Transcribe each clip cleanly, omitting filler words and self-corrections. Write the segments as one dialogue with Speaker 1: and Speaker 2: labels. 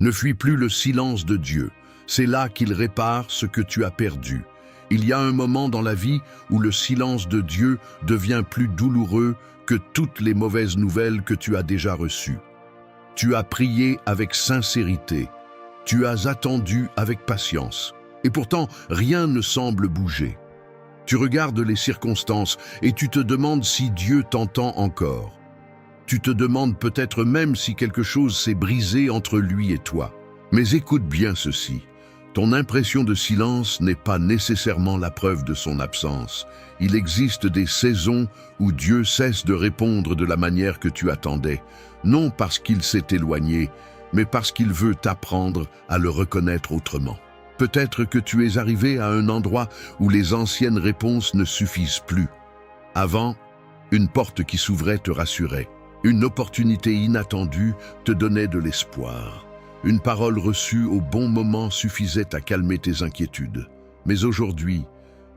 Speaker 1: Ne fuis plus le silence de Dieu. C'est là qu'il répare ce que tu as perdu. Il y a un moment dans la vie où le silence de Dieu devient plus douloureux que toutes les mauvaises nouvelles que tu as déjà reçues. Tu as prié avec sincérité. Tu as attendu avec patience. Et pourtant, rien ne semble bouger. Tu regardes les circonstances et tu te demandes si Dieu t'entend encore. Tu te demandes peut-être même si quelque chose s'est brisé entre lui et toi. Mais écoute bien ceci. Ton impression de silence n'est pas nécessairement la preuve de son absence. Il existe des saisons où Dieu cesse de répondre de la manière que tu attendais, non parce qu'il s'est éloigné, mais parce qu'il veut t'apprendre à le reconnaître autrement. Peut-être que tu es arrivé à un endroit où les anciennes réponses ne suffisent plus. Avant, une porte qui s'ouvrait te rassurait. Une opportunité inattendue te donnait de l'espoir. Une parole reçue au bon moment suffisait à calmer tes inquiétudes. Mais aujourd'hui,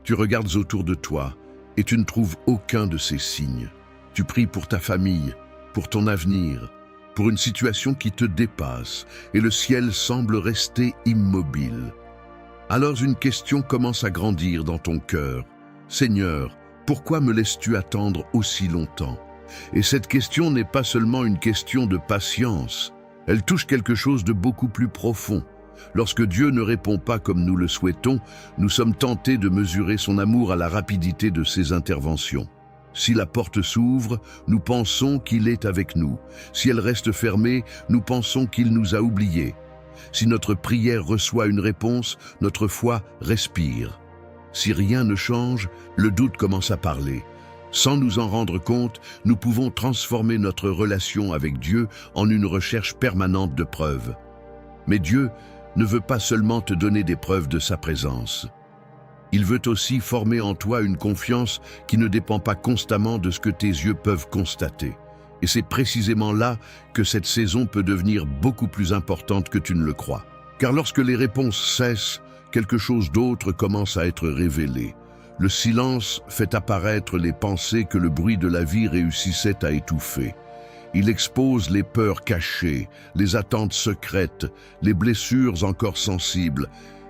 Speaker 1: tu regardes autour de toi et tu ne trouves aucun de ces signes. Tu pries pour ta famille, pour ton avenir, pour une situation qui te dépasse et le ciel semble rester immobile. Alors une question commence à grandir dans ton cœur. Seigneur, pourquoi me laisses-tu attendre aussi longtemps? Et cette question n'est pas seulement une question de patience. Elle touche quelque chose de beaucoup plus profond. Lorsque Dieu ne répond pas comme nous le souhaitons, nous sommes tentés de mesurer son amour à la rapidité de ses interventions. Si la porte s'ouvre, nous pensons qu'il est avec nous. Si elle reste fermée, nous pensons qu'il nous a oubliés. Si notre prière reçoit une réponse, notre foi respire. Si rien ne change, le doute commence à parler. Sans nous en rendre compte, nous pouvons transformer notre relation avec Dieu en une recherche permanente de preuves. Mais Dieu ne veut pas seulement te donner des preuves de sa présence. Il veut aussi former en toi une confiance qui ne dépend pas constamment de ce que tes yeux peuvent constater. Et c'est précisément là que cette saison peut devenir beaucoup plus importante que tu ne le crois. Car lorsque les réponses cessent, quelque chose d'autre commence à être révélé. Le silence fait apparaître les pensées que le bruit de la vie réussissait à étouffer. Il expose les peurs cachées, les attentes secrètes, les blessures encore sensibles,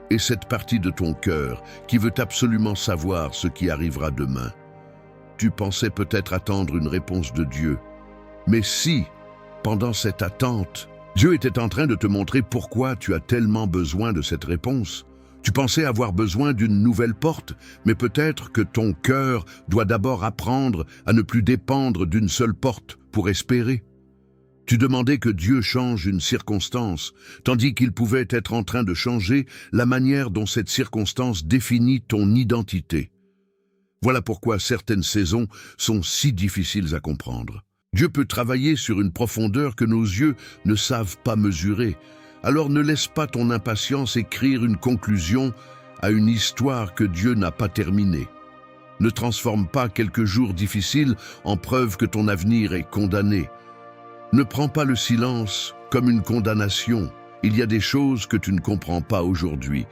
Speaker 1: et cette partie de ton cœur qui veut absolument savoir ce qui arrivera demain. Tu pensais peut-être attendre une réponse de Dieu. Mais si, pendant cette attente, Dieu était en train de te montrer pourquoi tu as tellement besoin de cette réponse. Tu pensais avoir besoin d'une nouvelle porte, mais peut-être que ton cœur doit d'abord apprendre à ne plus dépendre d'une seule porte pour espérer. Tu demandais que Dieu change une circonstance, tandis qu'il pouvait être en train de changer la manière dont cette circonstance définit ton identité. Voilà pourquoi certaines saisons sont si difficiles à comprendre. Dieu peut travailler sur une profondeur que nos yeux ne savent pas mesurer. Alors ne laisse pas ton impatience écrire une conclusion à une histoire que Dieu n'a pas terminée. Ne transforme pas quelques jours difficiles en preuve que ton avenir est condamné. Ne prends pas le silence comme une condamnation. Il y a des choses que tu ne comprends pas aujourd'hui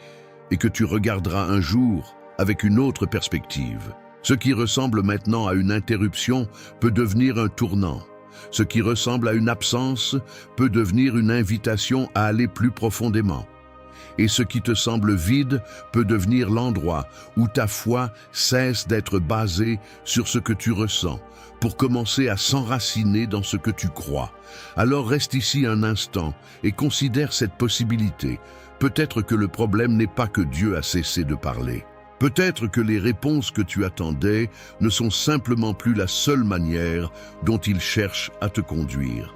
Speaker 1: et que tu regarderas un jour avec une autre perspective. Ce qui ressemble maintenant à une interruption peut devenir un tournant. Ce qui ressemble à une absence peut devenir une invitation à aller plus profondément. Et ce qui te semble vide peut devenir l'endroit où ta foi cesse d'être basée sur ce que tu ressens, pour commencer à s'enraciner dans ce que tu crois. Alors reste ici un instant et considère cette possibilité. Peut-être que le problème n'est pas que Dieu a cessé de parler. Peut-être que les réponses que tu attendais ne sont simplement plus la seule manière dont il cherche à te conduire.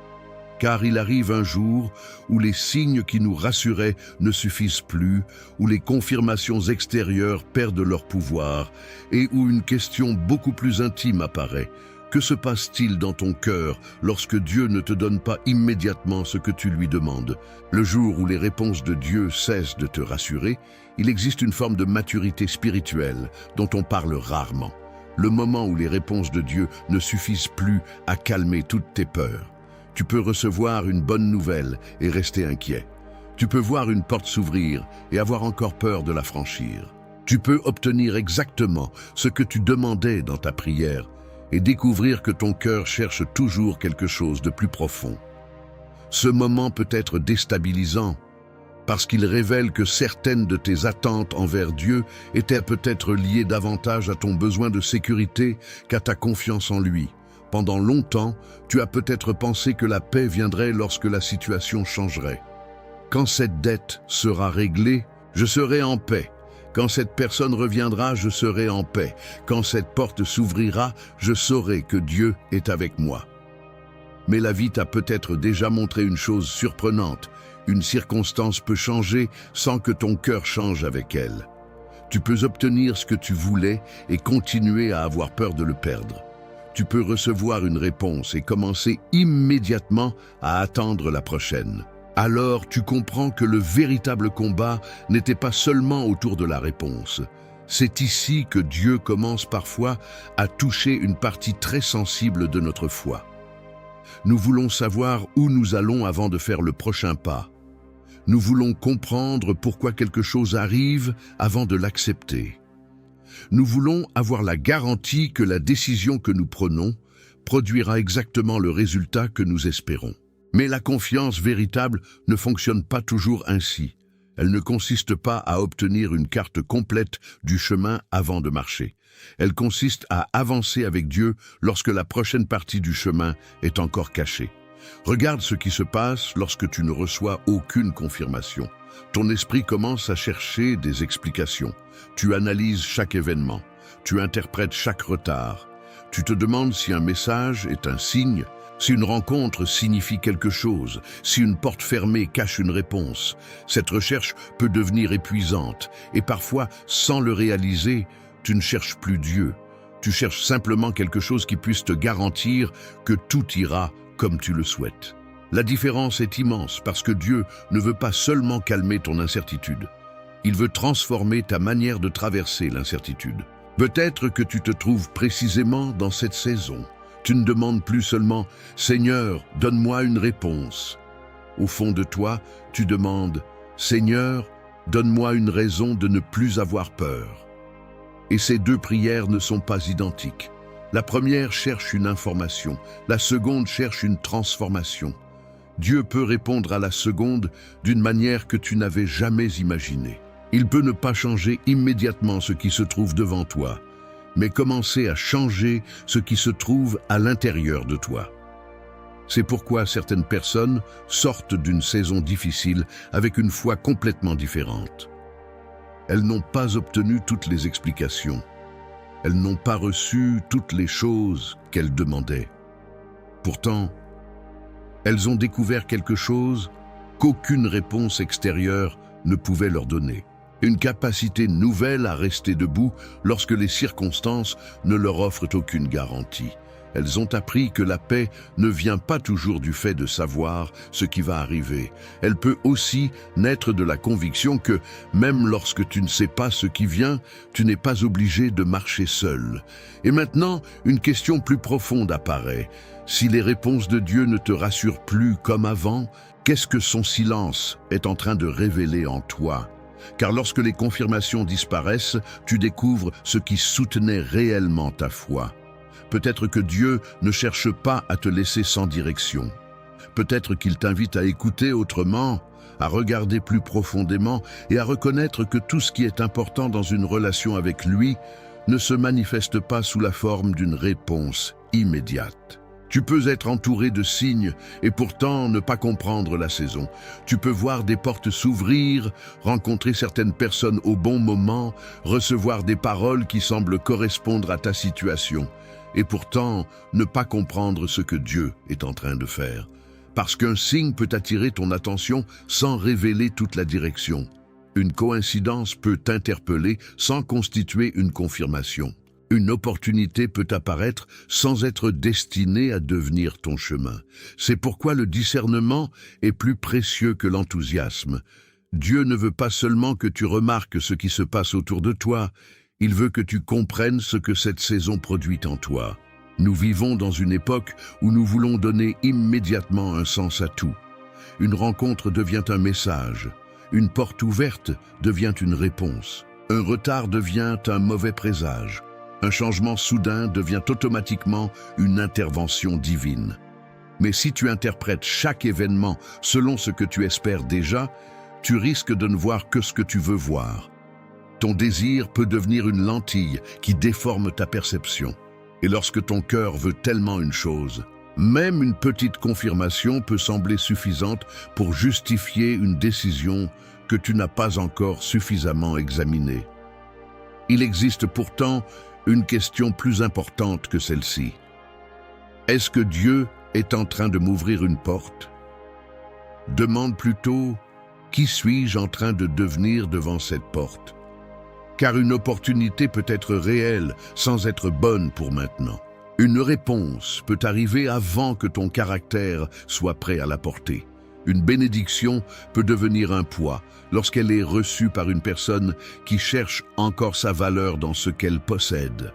Speaker 1: Car il arrive un jour où les signes qui nous rassuraient ne suffisent plus, où les confirmations extérieures perdent leur pouvoir et où une question beaucoup plus intime apparaît. Que se passe-t-il dans ton cœur lorsque Dieu ne te donne pas immédiatement ce que tu lui demandes? Le jour où les réponses de Dieu cessent de te rassurer, il existe une forme de maturité spirituelle dont on parle rarement. Le moment où les réponses de Dieu ne suffisent plus à calmer toutes tes peurs. Tu peux recevoir une bonne nouvelle et rester inquiet. Tu peux voir une porte s'ouvrir et avoir encore peur de la franchir. Tu peux obtenir exactement ce que tu demandais dans ta prière et découvrir que ton cœur cherche toujours quelque chose de plus profond. Ce moment peut être déstabilisant, parce qu'il révèle que certaines de tes attentes envers Dieu étaient peut-être liées davantage à ton besoin de sécurité qu'à ta confiance en lui. Pendant longtemps, tu as peut-être pensé que la paix viendrait lorsque la situation changerait. Quand cette dette sera réglée, je serai en paix. Quand cette personne reviendra, je serai en paix. Quand cette porte s'ouvrira, je saurai que Dieu est avec moi. Mais la vie t'a peut-être déjà montré une chose surprenante. Une circonstance peut changer sans que ton cœur change avec elle. Tu peux obtenir ce que tu voulais et continuer à avoir peur de le perdre. Tu peux recevoir une réponse et commencer immédiatement à attendre la prochaine. Alors tu comprends que le véritable combat n'était pas seulement autour de la réponse. C'est ici que Dieu commence parfois à toucher une partie très sensible de notre foi. Nous voulons savoir où nous allons avant de faire le prochain pas. Nous voulons comprendre pourquoi quelque chose arrive avant de l'accepter. Nous voulons avoir la garantie que la décision que nous prenons produira exactement le résultat que nous espérons. Mais la confiance véritable ne fonctionne pas toujours ainsi. Elle ne consiste pas à obtenir une carte complète du chemin avant de marcher. Elle consiste à avancer avec Dieu lorsque la prochaine partie du chemin est encore cachée. Regarde ce qui se passe lorsque tu ne reçois aucune confirmation. Ton esprit commence à chercher des explications. Tu analyses chaque événement. Tu interprètes chaque retard. Tu te demandes si un message est un signe, si une rencontre signifie quelque chose, si une porte fermée cache une réponse. Cette recherche peut devenir épuisante et parfois, sans le réaliser, tu ne cherches plus Dieu. Tu cherches simplement quelque chose qui puisse te garantir que tout ira comme tu le souhaites. La différence est immense parce que Dieu ne veut pas seulement calmer ton incertitude. Il veut transformer ta manière de traverser l'incertitude. Peut-être que tu te trouves précisément dans cette saison. Tu ne demandes plus seulement « Seigneur, donne-moi une réponse ». Au fond de toi, tu demandes « Seigneur, donne-moi une raison de ne plus avoir peur ». Et ces deux prières ne sont pas identiques. La première cherche une information, la seconde cherche une transformation. Dieu peut répondre à la seconde d'une manière que tu n'avais jamais imaginée. Il peut ne pas changer immédiatement ce qui se trouve devant toi, mais commencer à changer ce qui se trouve à l'intérieur de toi. C'est pourquoi certaines personnes sortent d'une saison difficile avec une foi complètement différente. Elles n'ont pas obtenu toutes les explications. Elles n'ont pas reçu toutes les choses qu'elles demandaient. Pourtant, elles ont découvert quelque chose qu'aucune réponse extérieure ne pouvait leur donner. Une capacité nouvelle à rester debout lorsque les circonstances ne leur offrent aucune garantie. Elles ont appris que la paix ne vient pas toujours du fait de savoir ce qui va arriver. Elle peut aussi naître de la conviction que, même lorsque tu ne sais pas ce qui vient, tu n'es pas obligé de marcher seul. Et maintenant, une question plus profonde apparaît. Si les réponses de Dieu ne te rassurent plus comme avant, qu'est-ce que son silence est en train de révéler en toi ? Car lorsque les confirmations disparaissent, tu découvres ce qui soutenait réellement ta foi. Peut-être que Dieu ne cherche pas à te laisser sans direction. Peut-être qu'il t'invite à écouter autrement, à regarder plus profondément et à reconnaître que tout ce qui est important dans une relation avec lui ne se manifeste pas sous la forme d'une réponse immédiate. Tu peux être entouré de signes et pourtant ne pas comprendre la saison. Tu peux voir des portes s'ouvrir, rencontrer certaines personnes au bon moment, recevoir des paroles qui semblent correspondre à ta situation. Et pourtant, ne pas comprendre ce que Dieu est en train de faire. Parce qu'un signe peut attirer ton attention sans révéler toute la direction. Une coïncidence peut t'interpeller sans constituer une confirmation. Une opportunité peut apparaître sans être destinée à devenir ton chemin. C'est pourquoi le discernement est plus précieux que l'enthousiasme. Dieu ne veut pas seulement que tu remarques ce qui se passe autour de toi, il veut que tu comprennes ce que cette saison produit en toi. Nous vivons dans une époque où nous voulons donner immédiatement un sens à tout. Une rencontre devient un message. Une porte ouverte devient une réponse. Un retard devient un mauvais présage. Un changement soudain devient automatiquement une intervention divine. Mais si tu interprètes chaque événement selon ce que tu espères déjà, tu risques de ne voir que ce que tu veux voir. Ton désir peut devenir une lentille qui déforme ta perception. Et lorsque ton cœur veut tellement une chose, même une petite confirmation peut sembler suffisante pour justifier une décision que tu n'as pas encore suffisamment examinée. Il existe pourtant une question plus importante que celle-ci. Est-ce que Dieu est en train de m'ouvrir une porte? Demande plutôt, qui suis-je en train de devenir devant cette porte? Car une opportunité peut être réelle sans être bonne pour maintenant. Une réponse peut arriver avant que ton caractère soit prêt à la porter. Une bénédiction peut devenir un poids lorsqu'elle est reçue par une personne qui cherche encore sa valeur dans ce qu'elle possède.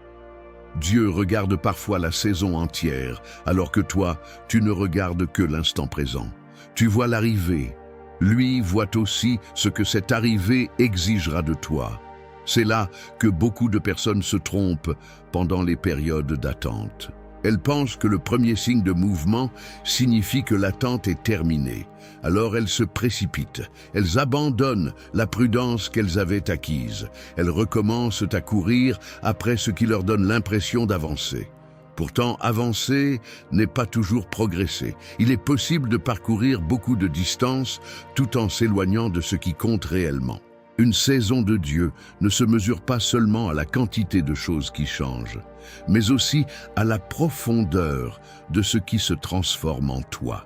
Speaker 1: Dieu regarde parfois la saison entière, alors que toi, tu ne regardes que l'instant présent. Tu vois l'arrivée. Lui voit aussi ce que cette arrivée exigera de toi. C'est là que beaucoup de personnes se trompent pendant les périodes d'attente. Elles pensent que le premier signe de mouvement signifie que l'attente est terminée. Alors elles se précipitent, elles abandonnent la prudence qu'elles avaient acquise. Elles recommencent à courir après ce qui leur donne l'impression d'avancer. Pourtant, avancer n'est pas toujours progresser. Il est possible de parcourir beaucoup de distance tout en s'éloignant de ce qui compte réellement. Une saison de Dieu ne se mesure pas seulement à la quantité de choses qui changent, mais aussi à la profondeur de ce qui se transforme en toi.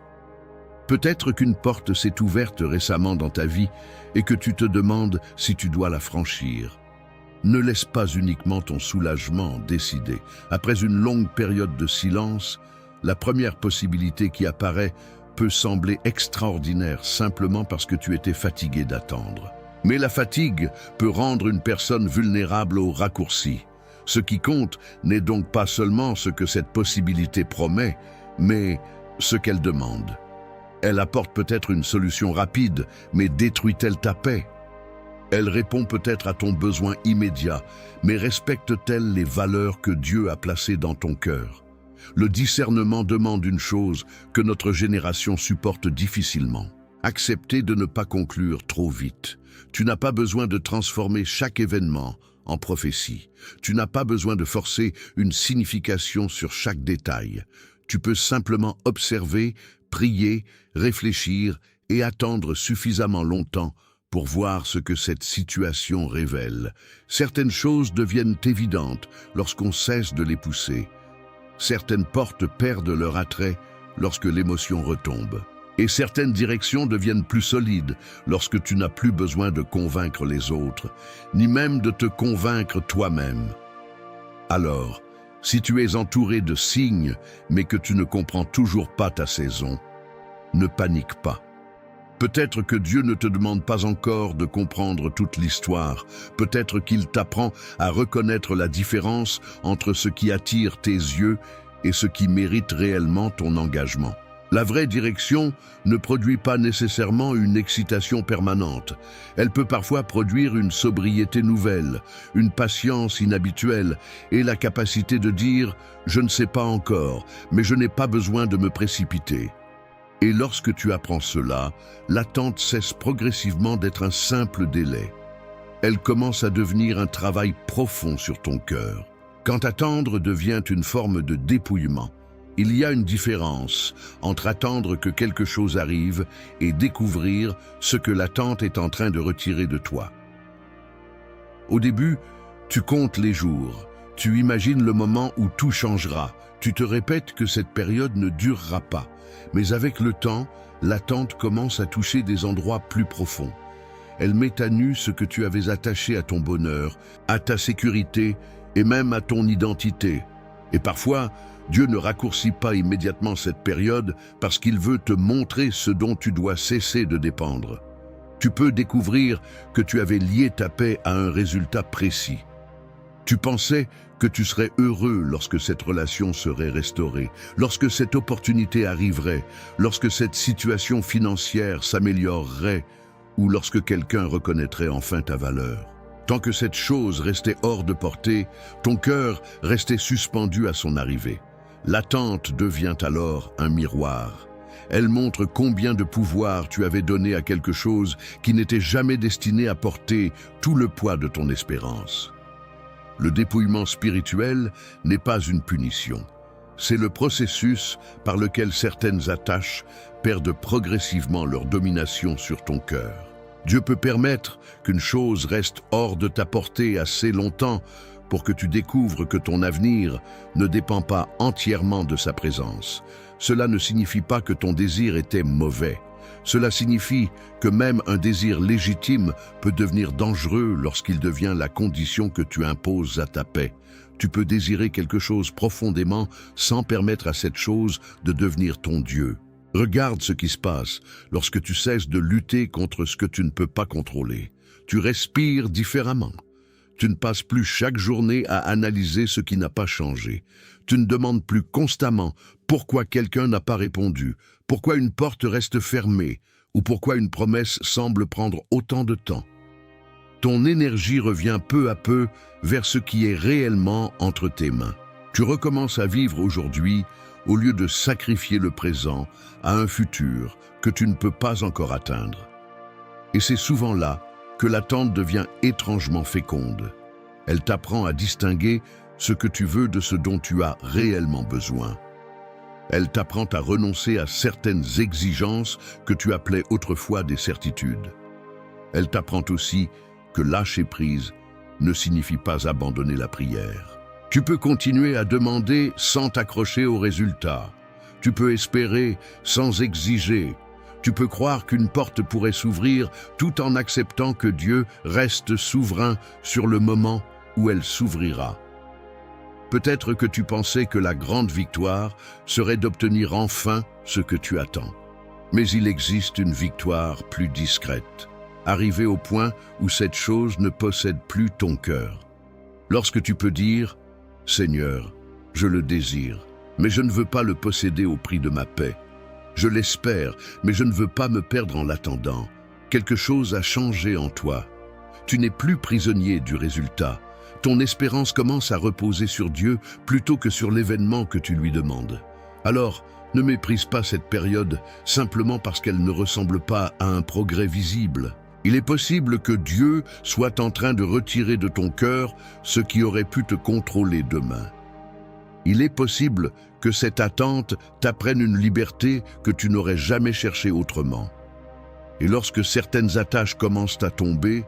Speaker 1: Peut-être qu'une porte s'est ouverte récemment dans ta vie et que tu te demandes si tu dois la franchir. Ne laisse pas uniquement ton soulagement décider. Après une longue période de silence, la première possibilité qui apparaît peut sembler extraordinaire simplement parce que tu étais fatigué d'attendre. Mais la fatigue peut rendre une personne vulnérable aux raccourcis. Ce qui compte n'est donc pas seulement ce que cette possibilité promet, mais ce qu'elle demande. Elle apporte peut-être une solution rapide, mais détruit-elle ta paix? Elle répond peut-être à ton besoin immédiat, mais respecte-t-elle les valeurs que Dieu a placées dans ton cœur? Le discernement demande une chose que notre génération supporte difficilement. Accepter de ne pas conclure trop vite. Tu n'as pas besoin de transformer chaque événement en prophétie. Tu n'as pas besoin de forcer une signification sur chaque détail. Tu peux simplement observer, prier, réfléchir et attendre suffisamment longtemps pour voir ce que cette situation révèle. Certaines choses deviennent évidentes lorsqu'on cesse de les pousser. Certaines portes perdent leur attrait lorsque l'émotion retombe. Et certaines directions deviennent plus solides lorsque tu n'as plus besoin de convaincre les autres, ni même de te convaincre toi-même. Alors, si tu es entouré de signes, mais que tu ne comprends toujours pas ta saison, ne panique pas. Peut-être que Dieu ne te demande pas encore de comprendre toute l'histoire. Peut-être qu'il t'apprend à reconnaître la différence entre ce qui attire tes yeux et ce qui mérite réellement ton engagement. La vraie direction ne produit pas nécessairement une excitation permanente. Elle peut parfois produire une sobriété nouvelle, une patience inhabituelle et la capacité de dire « je ne sais pas encore, mais je n'ai pas besoin de me précipiter ». Et lorsque tu apprends cela, l'attente cesse progressivement d'être un simple délai. Elle commence à devenir un travail profond sur ton cœur. Quand attendre devient une forme de dépouillement, il y a une différence entre attendre que quelque chose arrive et découvrir ce que l'attente est en train de retirer de toi. Au début, tu comptes les jours, tu imagines le moment où tout changera, tu te répètes que cette période ne durera pas. Mais avec le temps, l'attente commence à toucher des endroits plus profonds. Elle met à nu ce que tu avais attaché à ton bonheur, à ta sécurité et même à ton identité. Et parfois, Dieu ne raccourcit pas immédiatement cette période parce qu'il veut te montrer ce dont tu dois cesser de dépendre. Tu peux découvrir que tu avais lié ta paix à un résultat précis. Tu pensais que tu serais heureux lorsque cette relation serait restaurée, lorsque cette opportunité arriverait, lorsque cette situation financière s'améliorerait ou lorsque quelqu'un reconnaîtrait enfin ta valeur. Tant que cette chose restait hors de portée, ton cœur restait suspendu à son arrivée. L'attente devient alors un miroir. Elle montre combien de pouvoir tu avais donné à quelque chose qui n'était jamais destiné à porter tout le poids de ton espérance. Le dépouillement spirituel n'est pas une punition. C'est le processus par lequel certaines attaches perdent progressivement leur domination sur ton cœur. Dieu peut permettre qu'une chose reste hors de ta portée assez longtemps pour que tu découvres que ton avenir ne dépend pas entièrement de sa présence. Cela ne signifie pas que ton désir était mauvais. Cela signifie que même un désir légitime peut devenir dangereux lorsqu'il devient la condition que tu imposes à ta paix. Tu peux désirer quelque chose profondément sans permettre à cette chose de devenir ton Dieu. Regarde ce qui se passe lorsque tu cesses de lutter contre ce que tu ne peux pas contrôler. Tu respires différemment. Tu ne passes plus chaque journée à analyser ce qui n'a pas changé. Tu ne demandes plus constamment pourquoi quelqu'un n'a pas répondu, pourquoi une porte reste fermée ou pourquoi une promesse semble prendre autant de temps. Ton énergie revient peu à peu vers ce qui est réellement entre tes mains. Tu recommences à vivre aujourd'hui au lieu de sacrifier le présent à un futur que tu ne peux pas encore atteindre. Et c'est souvent là que l'attente devient étrangement féconde. Elle t'apprend à distinguer ce que tu veux de ce dont tu as réellement besoin. Elle t'apprend à renoncer à certaines exigences que tu appelais autrefois des certitudes. Elle t'apprend aussi que lâcher prise ne signifie pas abandonner la prière. Tu peux continuer à demander sans t'accrocher aux résultats. Tu peux espérer sans exiger. Tu peux croire qu'une porte pourrait s'ouvrir tout en acceptant que Dieu reste souverain sur le moment où elle s'ouvrira. Peut-être que tu pensais que la grande victoire serait d'obtenir enfin ce que tu attends. Mais il existe une victoire plus discrète, arrivée au point où cette chose ne possède plus ton cœur. Lorsque tu peux dire « Seigneur, je le désire, mais je ne veux pas le posséder au prix de ma paix. Je l'espère, mais je ne veux pas me perdre en l'attendant. Quelque chose a changé en toi. Tu n'es plus prisonnier du résultat. Ton espérance commence à reposer sur Dieu plutôt que sur l'événement que tu lui demandes. Alors, ne méprise pas cette période simplement parce qu'elle ne ressemble pas à un progrès visible. Il est possible que Dieu soit en train de retirer de ton cœur ce qui aurait pu te contrôler demain. Il est possible que cette attente t'apprenne une liberté que tu n'aurais jamais cherchée autrement. Et lorsque certaines attaches commencent à tomber,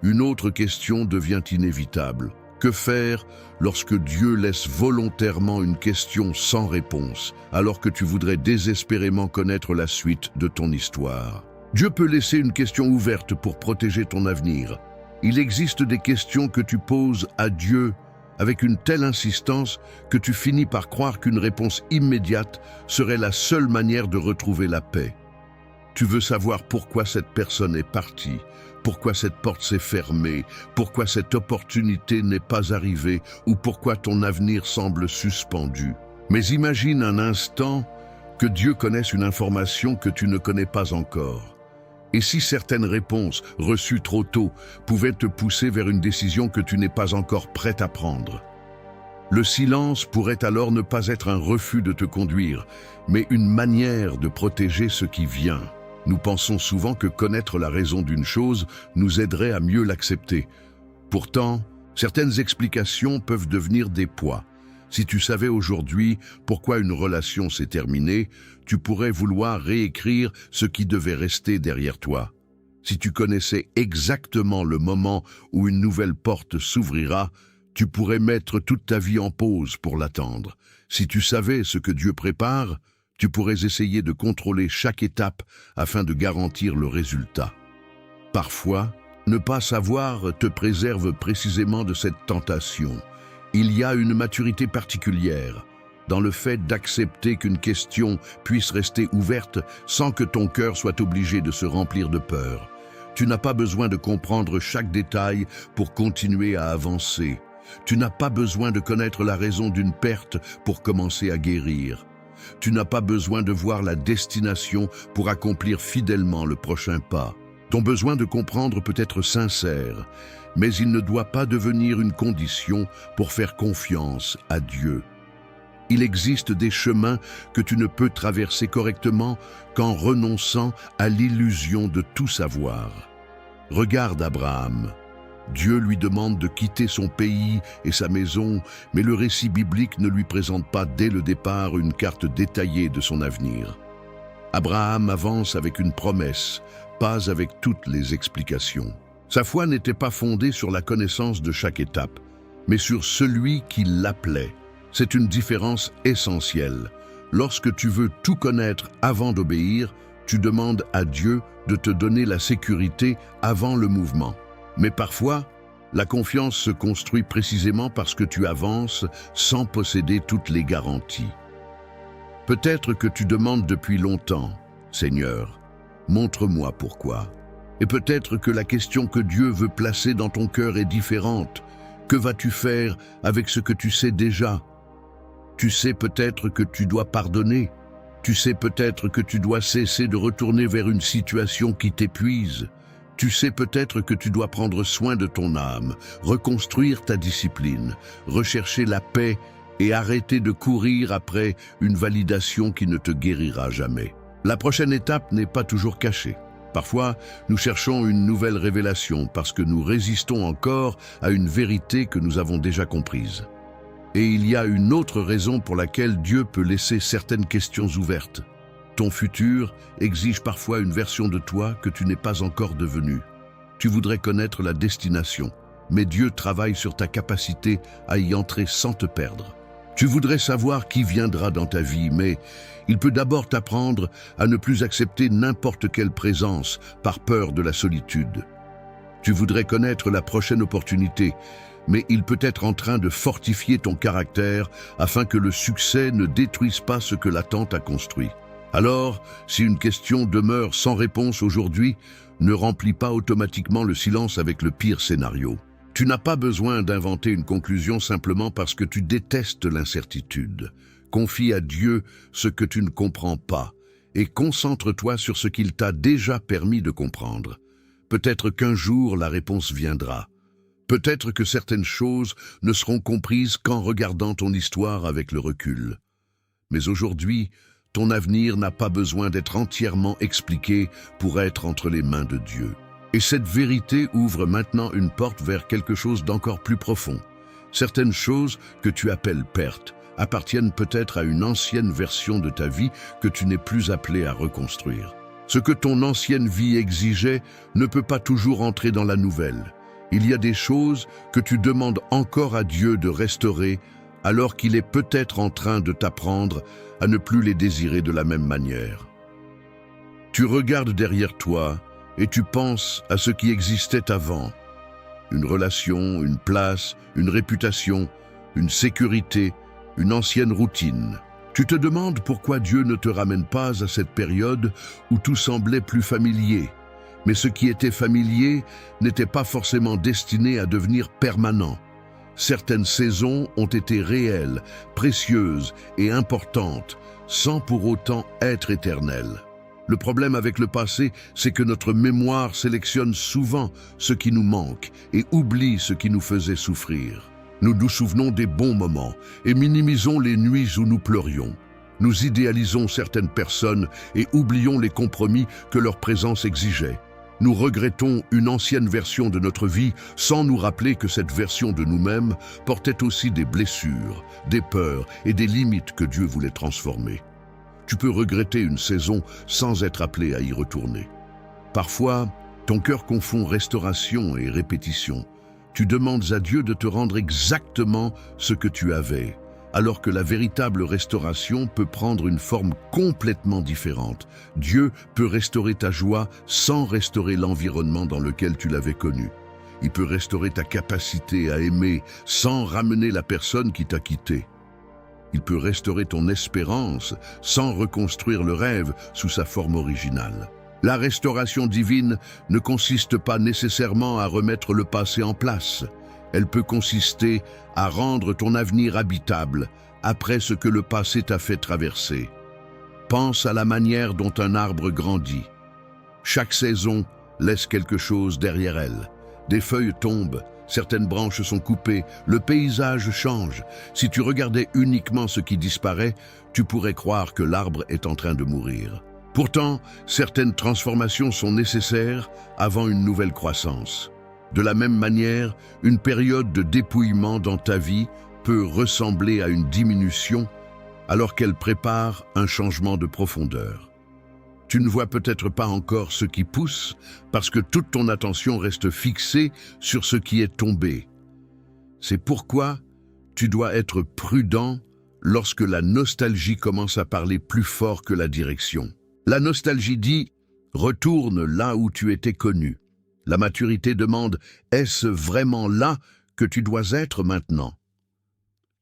Speaker 1: une autre question devient inévitable. Que faire lorsque Dieu laisse volontairement une question sans réponse, alors que tu voudrais désespérément connaître la suite de ton histoire? Dieu peut laisser une question ouverte pour protéger ton avenir. Il existe des questions que tu poses à Dieu avec une telle insistance que tu finis par croire qu'une réponse immédiate serait la seule manière de retrouver la paix. Tu veux savoir pourquoi cette personne est partie, pourquoi cette porte s'est fermée, pourquoi cette opportunité n'est pas arrivée ou pourquoi ton avenir semble suspendu. Mais imagine un instant que Dieu connaisse une information que tu ne connais pas encore. Et si certaines réponses, reçues trop tôt, pouvaient te pousser vers une décision que tu n'es pas encore prête à prendre? Le silence pourrait alors ne pas être un refus de te conduire, mais une manière de protéger ce qui vient. Nous pensons souvent que connaître la raison d'une chose nous aiderait à mieux l'accepter. Pourtant, certaines explications peuvent devenir des poids. Si tu savais aujourd'hui pourquoi une relation s'est terminée, tu pourrais vouloir réécrire ce qui devait rester derrière toi. Si tu connaissais exactement le moment où une nouvelle porte s'ouvrira, tu pourrais mettre toute ta vie en pause pour l'attendre. Si tu savais ce que Dieu prépare, tu pourrais essayer de contrôler chaque étape afin de garantir le résultat. Parfois, ne pas savoir te préserve précisément de cette tentation. Il y a une maturité particulière dans le fait d'accepter qu'une question puisse rester ouverte sans que ton cœur soit obligé de se remplir de peur. Tu n'as pas besoin de comprendre chaque détail pour continuer à avancer. Tu n'as pas besoin de connaître la raison d'une perte pour commencer à guérir. Tu n'as pas besoin de voir la destination pour accomplir fidèlement le prochain pas. Ton besoin de comprendre peut être sincère, mais il ne doit pas devenir une condition pour faire confiance à Dieu. Il existe des chemins que tu ne peux traverser correctement qu'en renonçant à l'illusion de tout savoir. Regarde Abraham. Dieu lui demande de quitter son pays et sa maison, mais le récit biblique ne lui présente pas dès le départ une carte détaillée de son avenir. Abraham avance avec une promesse, pas avec toutes les explications. Sa foi n'était pas fondée sur la connaissance de chaque étape, mais sur celui qui l'appelait. C'est une différence essentielle. Lorsque tu veux tout connaître avant d'obéir, tu demandes à Dieu de te donner la sécurité avant le mouvement. Mais parfois, la confiance se construit précisément parce que tu avances sans posséder toutes les garanties. Peut-être que tu demandes depuis longtemps, « Seigneur, montre-moi pourquoi ». Et peut-être que la question que Dieu veut placer dans ton cœur est différente. Que vas-tu faire avec ce que tu sais déjà? Tu sais peut-être que tu dois pardonner. Tu sais peut-être que tu dois cesser de retourner vers une situation qui t'épuise. Tu sais peut-être que tu dois prendre soin de ton âme, reconstruire ta discipline, rechercher la paix et arrêter de courir après une validation qui ne te guérira jamais. La prochaine étape n'est pas toujours cachée. Parfois, nous cherchons une nouvelle révélation parce que nous résistons encore à une vérité que nous avons déjà comprise. Et il y a une autre raison pour laquelle Dieu peut laisser certaines questions ouvertes. Ton futur exige parfois une version de toi que tu n'es pas encore devenue. Tu voudrais connaître la destination, mais Dieu travaille sur ta capacité à y entrer sans te perdre. Tu voudrais savoir qui viendra dans ta vie, mais il peut d'abord t'apprendre à ne plus accepter n'importe quelle présence par peur de la solitude. Tu voudrais connaître la prochaine opportunité, mais il peut être en train de fortifier ton caractère afin que le succès ne détruise pas ce que l'attente a construit. Alors, si une question demeure sans réponse aujourd'hui, ne remplis pas automatiquement le silence avec le pire scénario. Tu n'as pas besoin d'inventer une conclusion simplement parce que tu détestes l'incertitude. Confie à Dieu ce que tu ne comprends pas et concentre-toi sur ce qu'il t'a déjà permis de comprendre. Peut-être qu'un jour la réponse viendra. Peut-être que certaines choses ne seront comprises qu'en regardant ton histoire avec le recul. Mais aujourd'hui, ton avenir n'a pas besoin d'être entièrement expliqué pour être entre les mains de Dieu. Et cette vérité ouvre maintenant une porte vers quelque chose d'encore plus profond. Certaines choses que tu appelles pertes appartiennent peut-être à une ancienne version de ta vie que tu n'es plus appelé à reconstruire. Ce que ton ancienne vie exigeait ne peut pas toujours entrer dans la nouvelle. Il y a des choses que tu demandes encore à Dieu de restaurer alors qu'il est peut-être en train de t'apprendre à ne plus les désirer de la même manière. Tu regardes derrière toi et tu penses à ce qui existait avant. Une relation, une place, une réputation, une sécurité, une ancienne routine. Tu te demandes pourquoi Dieu ne te ramène pas à cette période où tout semblait plus familier. Mais ce qui était familier n'était pas forcément destiné à devenir permanent. Certaines saisons ont été réelles, précieuses et importantes, sans pour autant être éternelles. Le problème avec le passé, c'est que notre mémoire sélectionne souvent ce qui nous manque et oublie ce qui nous faisait souffrir. Nous nous souvenons des bons moments et minimisons les nuits où nous pleurions. Nous idéalisons certaines personnes et oublions les compromis que leur présence exigeait. Nous regrettons une ancienne version de notre vie sans nous rappeler que cette version de nous-mêmes portait aussi des blessures, des peurs et des limites que Dieu voulait transformer. Tu peux regretter une saison sans être appelé à y retourner. Parfois, ton cœur confond restauration et répétition. Tu demandes à Dieu de te rendre exactement ce que tu avais, alors que la véritable restauration peut prendre une forme complètement différente. Dieu peut restaurer ta joie sans restaurer l'environnement dans lequel tu l'avais connu. Il peut restaurer ta capacité à aimer sans ramener la personne qui t'a quitté. Il peut restaurer ton espérance sans reconstruire le rêve sous sa forme originale. La restauration divine ne consiste pas nécessairement à remettre le passé en place. Elle peut consister à rendre ton avenir habitable après ce que le passé t'a fait traverser. Pense à la manière dont un arbre grandit. Chaque saison laisse quelque chose derrière elle. Des feuilles tombent, Certaines branches sont coupées, le paysage change. Si tu regardais uniquement ce qui disparaît, tu pourrais croire que l'arbre est en train de mourir. Pourtant, certaines transformations sont nécessaires avant une nouvelle croissance. De la même manière, une période de dépouillement dans ta vie peut ressembler à une diminution alors qu'elle prépare un changement de profondeur. Tu ne vois peut-être pas encore ce qui pousse parce que toute ton attention reste fixée sur ce qui est tombé. C'est pourquoi tu dois être prudent lorsque la nostalgie commence à parler plus fort que la direction. La nostalgie dit « retourne là où tu étais connu ». La maturité demande « est-ce vraiment là que tu dois être maintenant ?»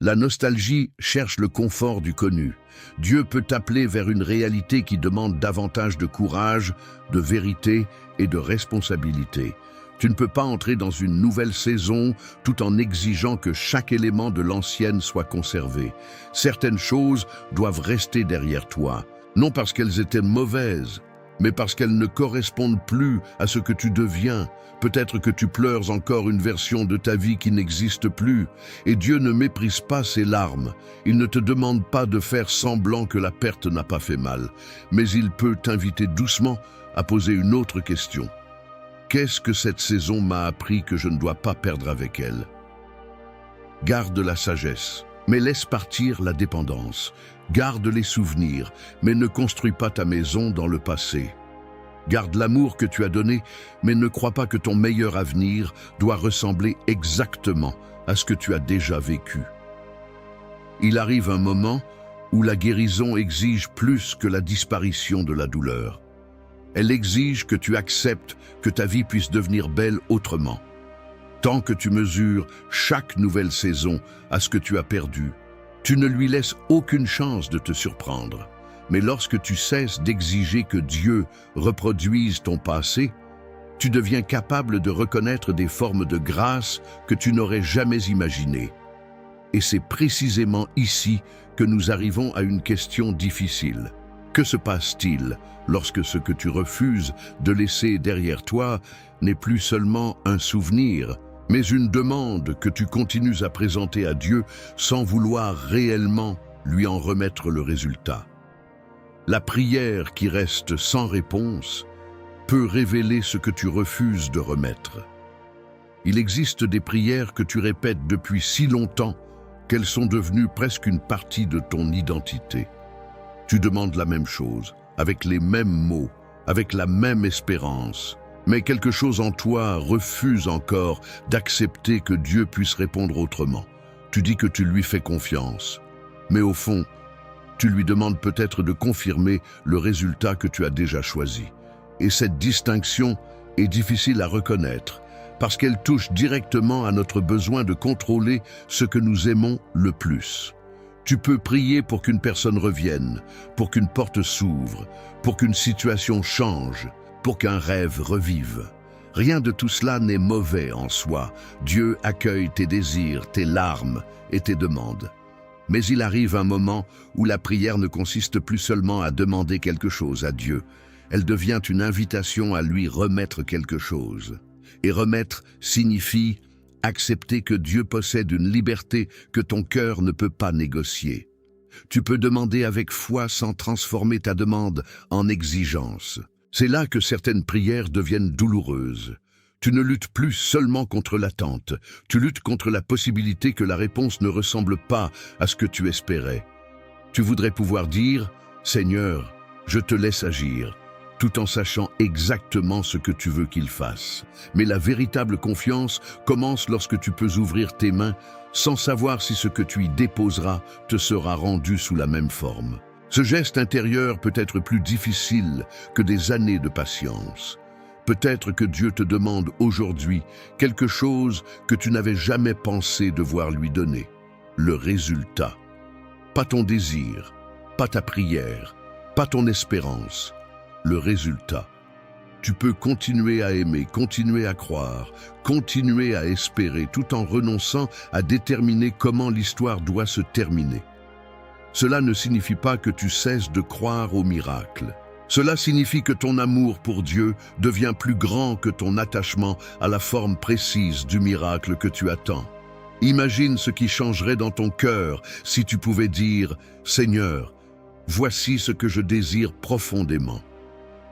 Speaker 1: La nostalgie cherche le confort du connu. Dieu peut t'appeler vers une réalité qui demande davantage de courage, de vérité et de responsabilité. Tu ne peux pas entrer dans une nouvelle saison tout en exigeant que chaque élément de l'ancienne soit conservé. Certaines choses doivent rester derrière toi, non parce qu'elles étaient mauvaises, mais parce qu'elles ne correspondent plus à ce que tu deviens. Peut-être que tu pleures encore une version de ta vie qui n'existe plus. Et Dieu ne méprise pas ses larmes. Il ne te demande pas de faire semblant que la perte n'a pas fait mal. Mais il peut t'inviter doucement à poser une autre question. Qu'est-ce que cette saison m'a appris que je ne dois pas perdre avec elle? Garde la sagesse, mais laisse partir la dépendance. Garde les souvenirs, mais ne construis pas ta maison dans le passé. Garde l'amour que tu as donné, mais ne crois pas que ton meilleur avenir doit ressembler exactement à ce que tu as déjà vécu. Il arrive un moment où la guérison exige plus que la disparition de la douleur. Elle exige que tu acceptes que ta vie puisse devenir belle autrement. Tant que tu mesures chaque nouvelle saison à ce que tu as perdu, tu ne lui laisses aucune chance de te surprendre. Mais lorsque tu cesses d'exiger que Dieu reproduise ton passé, tu deviens capable de reconnaître des formes de grâce que tu n'aurais jamais imaginées. Et c'est précisément ici que nous arrivons à une question difficile. Que se passe-t-il lorsque ce que tu refuses de laisser derrière toi n'est plus seulement un souvenir, mais une demande que tu continues à présenter à Dieu sans vouloir réellement lui en remettre le résultat? La prière qui reste sans réponse peut révéler ce que tu refuses de remettre. Il existe des prières que tu répètes depuis si longtemps qu'elles sont devenues presque une partie de ton identité. Tu demandes la même chose, avec les mêmes mots, avec la même espérance, mais quelque chose en toi refuse encore d'accepter que Dieu puisse répondre autrement. Tu dis que tu lui fais confiance, mais au fond, tu lui demandes peut-être de confirmer le résultat que tu as déjà choisi. Et cette distinction est difficile à reconnaître parce qu'elle touche directement à notre besoin de contrôler ce que nous aimons le plus. Tu peux prier pour qu'une personne revienne, pour qu'une porte s'ouvre, pour qu'une situation change, pour qu'un rêve revive. Rien de tout cela n'est mauvais en soi. Dieu accueille tes désirs, tes larmes et tes demandes. Mais il arrive un moment où la prière ne consiste plus seulement à demander quelque chose à Dieu. Elle devient une invitation à lui remettre quelque chose. Et remettre signifie accepter que Dieu possède une liberté que ton cœur ne peut pas négocier. Tu peux demander avec foi sans transformer ta demande en exigence. C'est là que certaines prières deviennent douloureuses. Tu ne luttes plus seulement contre l'attente, tu luttes contre la possibilité que la réponse ne ressemble pas à ce que tu espérais. Tu voudrais pouvoir dire « Seigneur, je te laisse agir », tout en sachant exactement ce que tu veux qu'il fasse. Mais la véritable confiance commence lorsque tu peux ouvrir tes mains sans savoir si ce que tu y déposeras te sera rendu sous la même forme. Ce geste intérieur peut être plus difficile que des années de patience. Peut-être que Dieu te demande aujourd'hui quelque chose que tu n'avais jamais pensé devoir lui donner. Le résultat. Pas ton désir, pas ta prière, pas ton espérance. Le résultat. Tu peux continuer à aimer, continuer à croire, continuer à espérer tout en renonçant à déterminer comment l'histoire doit se terminer. Cela ne signifie pas que tu cesses de croire au miracle, Cela signifie que ton amour pour Dieu devient plus grand que ton attachement à la forme précise du miracle que tu attends. Imagine ce qui changerait dans ton cœur si tu pouvais dire « Seigneur, voici ce que je désire profondément.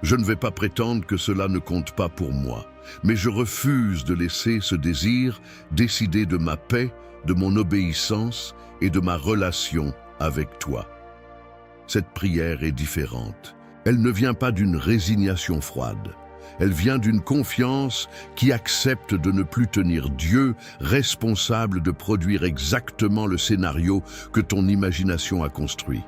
Speaker 1: Je ne vais pas prétendre que cela ne compte pas pour moi, mais je refuse de laisser ce désir décider de ma paix, de mon obéissance et de ma relation avec toi. » Cette prière est différente. Elle ne vient pas d'une résignation froide. Elle vient d'une confiance qui accepte de ne plus tenir Dieu responsable de produire exactement le scénario que ton imagination a construit.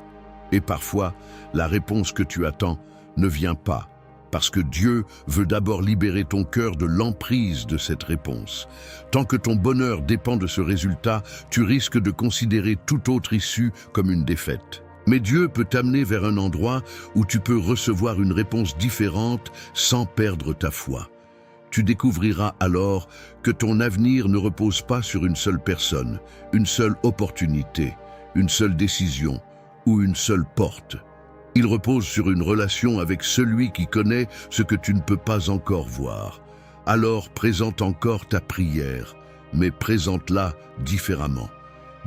Speaker 1: Et parfois, la réponse que tu attends ne vient pas, parce que Dieu veut d'abord libérer ton cœur de l'emprise de cette réponse. Tant que ton bonheur dépend de ce résultat, tu risques de considérer toute autre issue comme une défaite. Mais Dieu peut t'amener vers un endroit où tu peux recevoir une réponse différente sans perdre ta foi. Tu découvriras alors que ton avenir ne repose pas sur une seule personne, une seule opportunité, une seule décision ou une seule porte. Il repose sur une relation avec celui qui connaît ce que tu ne peux pas encore voir. Alors présente encore ta prière, mais présente-la différemment.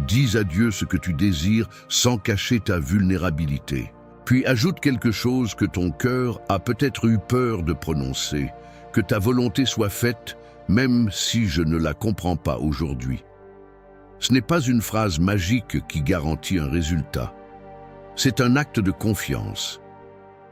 Speaker 1: Dis à Dieu ce que tu désires sans cacher ta vulnérabilité. Puis ajoute quelque chose que ton cœur a peut-être eu peur de prononcer. Que ta volonté soit faite, même si je ne la comprends pas aujourd'hui. Ce n'est pas une phrase magique qui garantit un résultat. C'est un acte de confiance.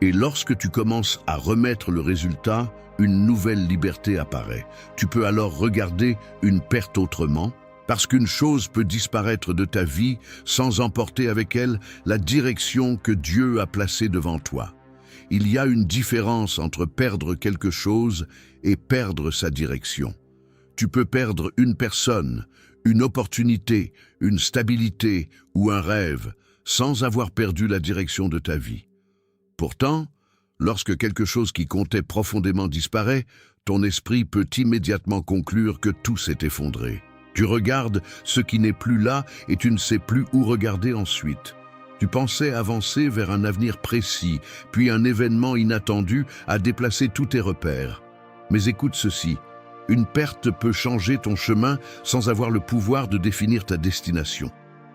Speaker 1: Et lorsque tu commences à remettre le résultat, une nouvelle liberté apparaît. Tu peux alors regarder une perte autrement, parce qu'une chose peut disparaître de ta vie sans emporter avec elle la direction que Dieu a placée devant toi. Il y a une différence entre perdre quelque chose et perdre sa direction. Tu peux perdre une personne, une opportunité, une stabilité ou un rêve sans avoir perdu la direction de ta vie. Pourtant, lorsque quelque chose qui comptait profondément disparaît, ton esprit peut immédiatement conclure que tout s'est effondré. Tu regardes ce qui n'est plus là et tu ne sais plus où regarder ensuite. Tu pensais avancer vers un avenir précis, puis un événement inattendu a déplacé tous tes repères. Mais écoute ceci, une perte peut changer ton chemin sans avoir le pouvoir de définir ta destination.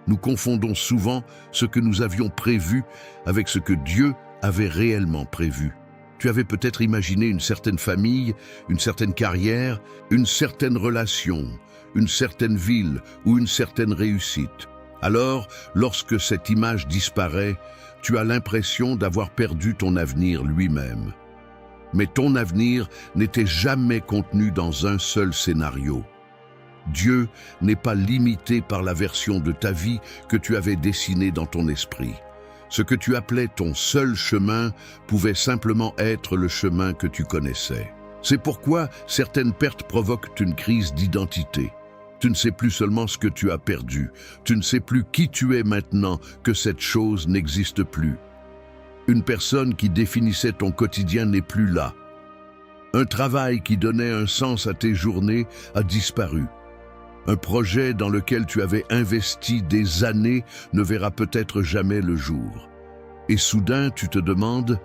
Speaker 1: Nous confondons souvent ce que nous avions prévu avec ce que Dieu avait réellement prévu. Tu avais peut-être imaginé une certaine famille, une certaine carrière, une certaine relation, une certaine ville ou une certaine réussite. Alors, lorsque cette image disparaît, tu as l'impression d'avoir perdu ton avenir lui-même. Mais ton avenir n'était jamais contenu dans un seul scénario. Dieu n'est pas limité par la version de ta vie que tu avais dessinée dans ton esprit. Ce que tu appelais ton seul chemin pouvait simplement être le chemin que tu connaissais. C'est pourquoi certaines pertes provoquent une crise d'identité. Tu ne sais plus seulement ce que tu as perdu, tu ne sais plus qui tu es maintenant que cette chose n'existe plus. Une personne qui définissait ton quotidien n'est plus là. Un travail qui donnait un sens à tes journées a disparu. Un projet dans lequel tu avais investi des années ne verra peut-être jamais le jour. Et soudain, tu te demandes,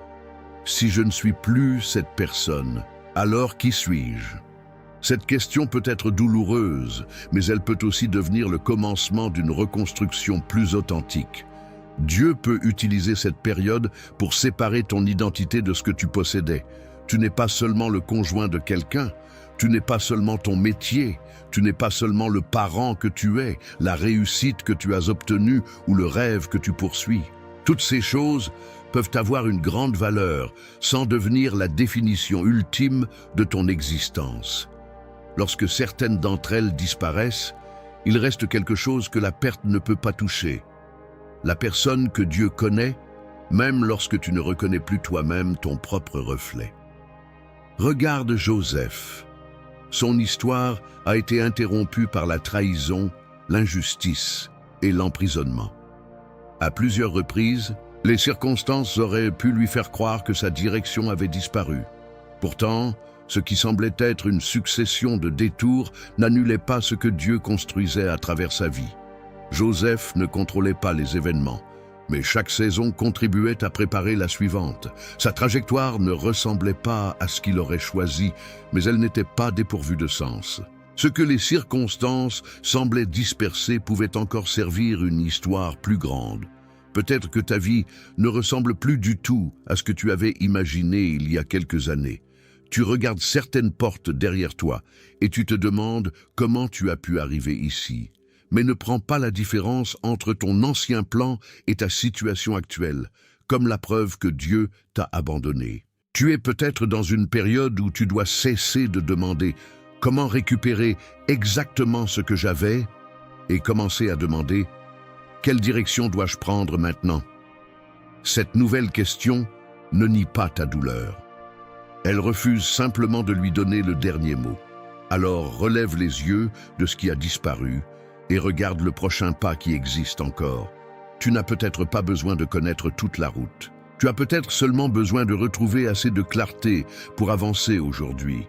Speaker 1: si je ne suis plus cette personne, alors qui suis-je ? Cette question peut être douloureuse, mais elle peut aussi devenir le commencement d'une reconstruction plus authentique. Dieu peut utiliser cette période pour séparer ton identité de ce que tu possédais. Tu n'es pas seulement le conjoint de quelqu'un, tu n'es pas seulement ton métier, tu n'es pas seulement le parent que tu es, la réussite que tu as obtenue ou le rêve que tu poursuis. Toutes ces choses peuvent avoir une grande valeur sans devenir la définition ultime de ton existence. Lorsque certaines d'entre elles disparaissent, il reste quelque chose que la perte ne peut pas toucher. La personne que Dieu connaît, même lorsque tu ne reconnais plus toi-même ton propre reflet. Regarde Joseph. Son histoire a été interrompue par la trahison, l'injustice et l'emprisonnement. À plusieurs reprises, les circonstances auraient pu lui faire croire que sa direction avait disparu. Pourtant, ce qui semblait être une succession de détours n'annulait pas ce que Dieu construisait à travers sa vie. Joseph ne contrôlait pas les événements, Mais chaque saison contribuait à préparer la suivante. Sa trajectoire ne ressemblait pas à ce qu'il aurait choisi, mais elle n'était pas dépourvue de sens. Ce que les circonstances semblaient disperser pouvait encore servir une histoire plus grande. Peut-être que ta vie ne ressemble plus du tout à ce que tu avais imaginé il y a quelques années. Tu regardes certaines portes derrière toi et tu te demandes comment tu as pu arriver ici. Mais ne prends pas la différence entre ton ancien plan et ta situation actuelle, comme la preuve que Dieu t'a abandonné. Tu es peut-être dans une période où tu dois cesser de demander « Comment récupérer exactement ce que j'avais ?» et commencer à demander « Quelle direction dois-je prendre maintenant ?» Cette nouvelle question ne nie pas ta douleur. Elle refuse simplement de lui donner le dernier mot. Alors relève les yeux de ce qui a disparu et regarde le prochain pas qui existe encore. Tu n'as peut-être pas besoin de connaître toute la route. Tu as peut-être seulement besoin de retrouver assez de clarté pour avancer aujourd'hui.